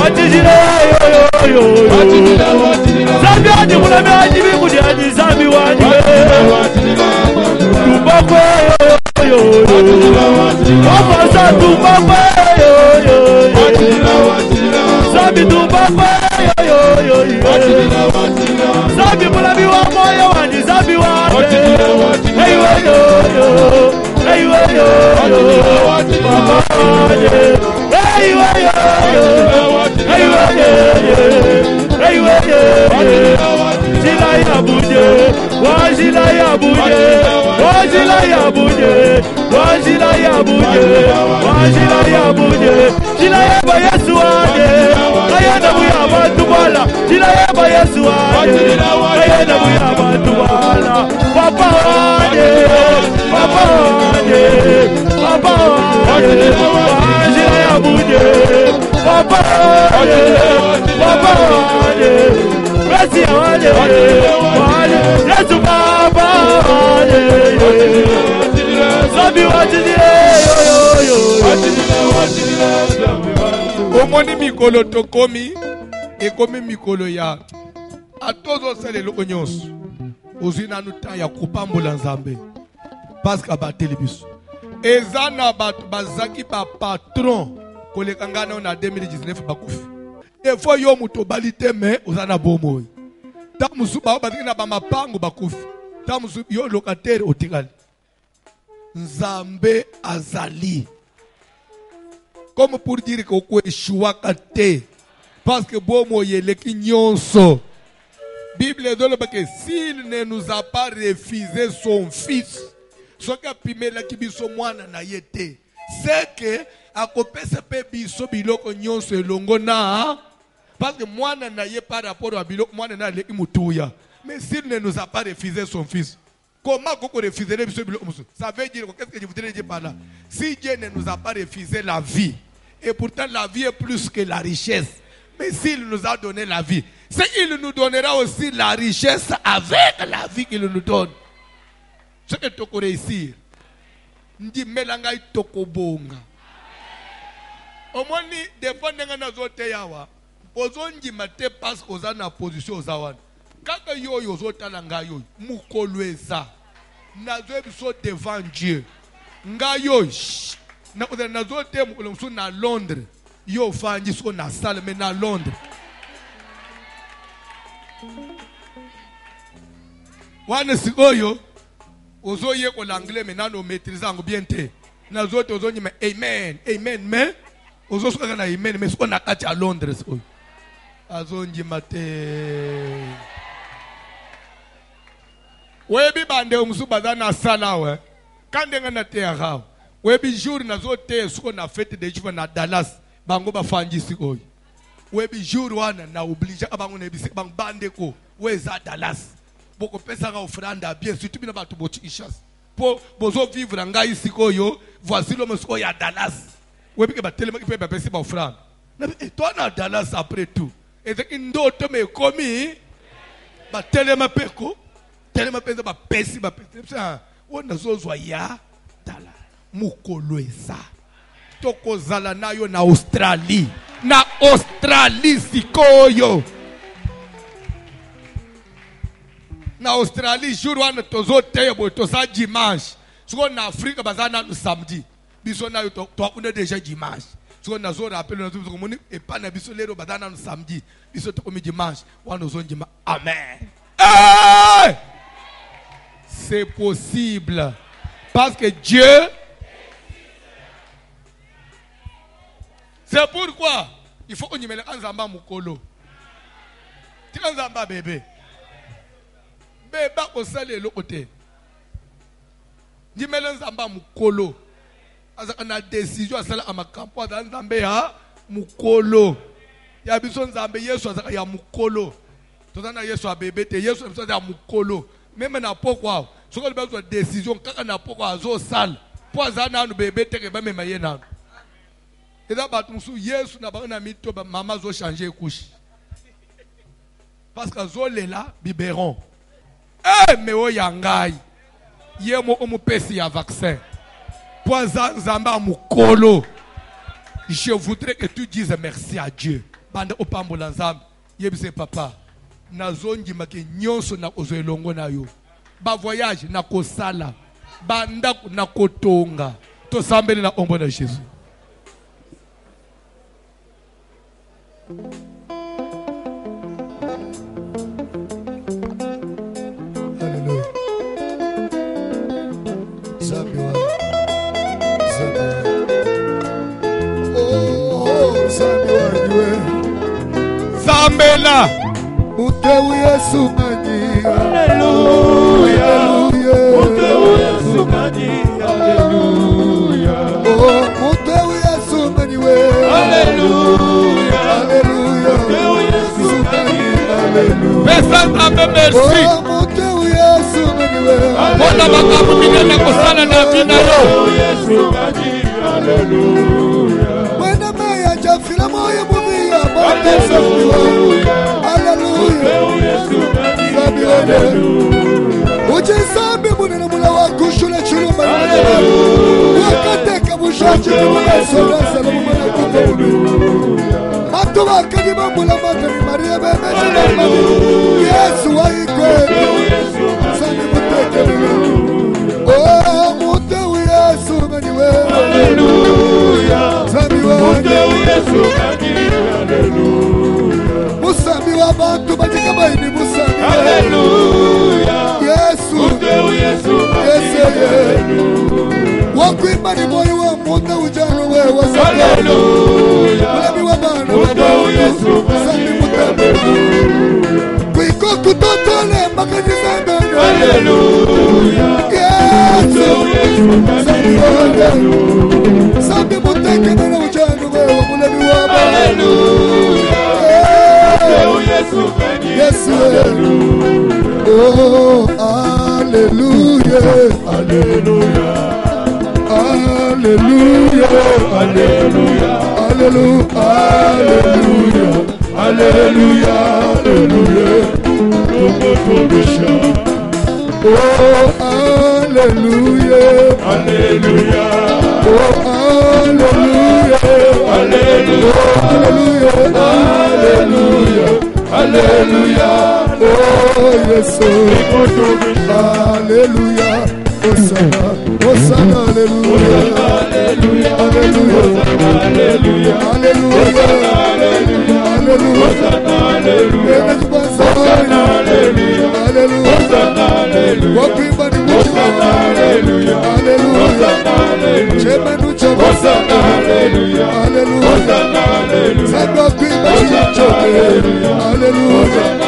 Watijile Zambi wanje mulame wanje bikundi wanje zambi wanje Tumbakwe Wafasa tumbakwe Zambi tumbakwe Zambi mulami wa moyo wanje zambi wanje Hey weyo Hey weyo Papa wanje Hey weyo Hey weyo Hey weyo Jila ya buje Wajila ya buje Wajila ya buje Wajila ya buje Wajila ya buje Jila ya ba Yesu wanje Ayana buya bantu bala Jila ya ba Yesu wanje Ayana buya bantu bala Papa wanje Papa wanje Papa wanje Wajila ya buje Papa wanje Papa wanje Merci wanje Wanje Yesu Papa wanje Zambi wajile Omoni mikolo tokomi ekomi mikolo ya atozo selelo onyos ozina nuta ya kupambola nzambe parce que abateli biso ezana bato bazaki ba patron koleka ngana na 2019 bakufi efo yo muto balite me ozana bomo ta musu ba bazaki na ba mapango bakufi ta musu yo locataire otikali nzambe azali. Comme pour dire que vous échouez parce que bon moyen les kinyonso. Bible donne que s'il ne nous a pas refusé son fils, ce qui a pimé la kibiso mwana na yete, c'est que à kopesa pe biso biloko nyonso elongo na parce que mwana na ye par rapport à biloko mwana na le mutuya. Mais s'il ne nous a pas refusé son fils, comment qu'on refuserait biso biloko musu? Ça veut dire qu'est-ce que je voudrais dire par là? Si Dieu ne nous a pas refusé la vie, et pourtant la vie est plus que la richesse. Mais s'il nous a donné la vie, c'est qu'il nous donnera aussi la richesse avec la vie qu'il nous donne. Ce que tu peux réussir. Ndi melangai tokobonga. omoni defendre nga nazote yawa ozonjima te parce que oza na position oza wana kaka yoyo ozotala nga yoyo mukolo eza nazo biso devant Dieu nga yoyo nazote mukolo mosusu na Londres yo fanji so na salle mais na Londres wana sikoyo ozoye ko l'anglais mais nano maîtrise ngo bien te nazote ozonjima amen amen mais ozosoka na amen mais so na kati à Londres oyo azonjima te webi bande umusu badana sala we kandenga na te agawo webi jour nazote so na fête de juifs na Dallas bango bafanjisi oyo webi jour wana na oblige abango na bisi bang bande ko weza Dallas boko pesa ka offrande bien surtout bina batu boti ishas po bozo vivre ngai sikoyo voici l'homme so ya Dallas webi ke batelema ke ba pesa ba offrande na toi na Dallas après tout et que ndoto me komi batelema peko telema pesa ba pesi ba pesa wona zozwa ya dala mukolo eza tokozala nayo na Australie sikoyo na Australie jour wana tozoteya bo toza dimanche siko na Afrique bazana no samedi biso na yo to akune déjà dimanche siko na zo rappel na zo komoni e pa na biso lero bazana no samedi biso to komi dimanche wana zonjima amen. Hey! C'est possible parce que Dieu. C'est pourquoi il faut qu'on y mette un zamba mukolo. Tu as un zamba bébé. Bébé au salé le côté. Tu mets un zamba mukolo. On a décision à cela à ma campagne dans zamba ya mukolo. Il y a besoin de zamba yeso ya mukolo. Tout ça na yeso a bébé te yeso besoin de mukolo. Même na pourquoi ce qu'on a besoin de décision quand na pourquoi zo sale. Pour ça na no bébé te que ba même yena. Et là, Yesu n'a pas mito maman zo changer couche. Parce que zole là biberon. Eh mais o yangai. Yemo omu pesi ya vaccin. Poisa zamba mukolo. Je voudrais que tu dises merci à Dieu. Bande opambola nzambe. Yebise papa. Na zongi make nyonso na ozoelongo na yo. Ba voyage na kosala. Banda na kotonga. To sambeli na ombo na Jésus. Alléluia. Zabia. Oh, Zabia. Zambela. Utewu Yesu mani. Alléluia. Utewu Yesu mani. Alléluia. Oh, Utewu Yesu mani we. Alléluia. Alléluia. Utewu Yesu mani. Alléluia. Merci. Oh, Utewu Yesu mani we. Bona bakamu minene kosala na bina yo. Yesu mani. Alléluia. Wena maya jafila moyo mubia. Alléluia. Alléluia. Yesu mani. Alléluia. Uche sambi munene mula wakushula chuluma. Alléluia. Wakateka bushachi mula sola salamu mula kuteulu. Matuwa kadima mula matani Maria bebe chulama. Yesu wa ikweli. Sami muteke mula. Oh, mutewu Yesu maniwe. Alléluia. Sami wa Mutewu Yesu mani. Alléluia. Musami wa bantu majika baini musami. Alléluia. Yesu. Mutewu Yesu mani. Yesu. Wakuimba ni moyo wa muta ujano we wa Alléluia. Mulami wa bana Mutewu Yesu Sami mani. mutebe. Kuiko kutotole makani zambe. Alléluia. Yesu. Yesu mani. Sami wa Sami muteke na ujano we wa mulami wa bana. Alléluia. Mutewu Yesu mani. Yesu. Oh, Alléluia. Alléluia. Alléluia. Alléluia. Alléluia. Alléluia. Alléluia. Oh, Alléluia. Alléluia. Oh, Alléluia. Alléluia. Alléluia, Alléluia, oh Yesu, Alléluia, Hosanna, Hosanna, Alléluia, Alléluia, Alléluia, Alléluia, Alléluia, Alléluia, Alléluia, Alléluia,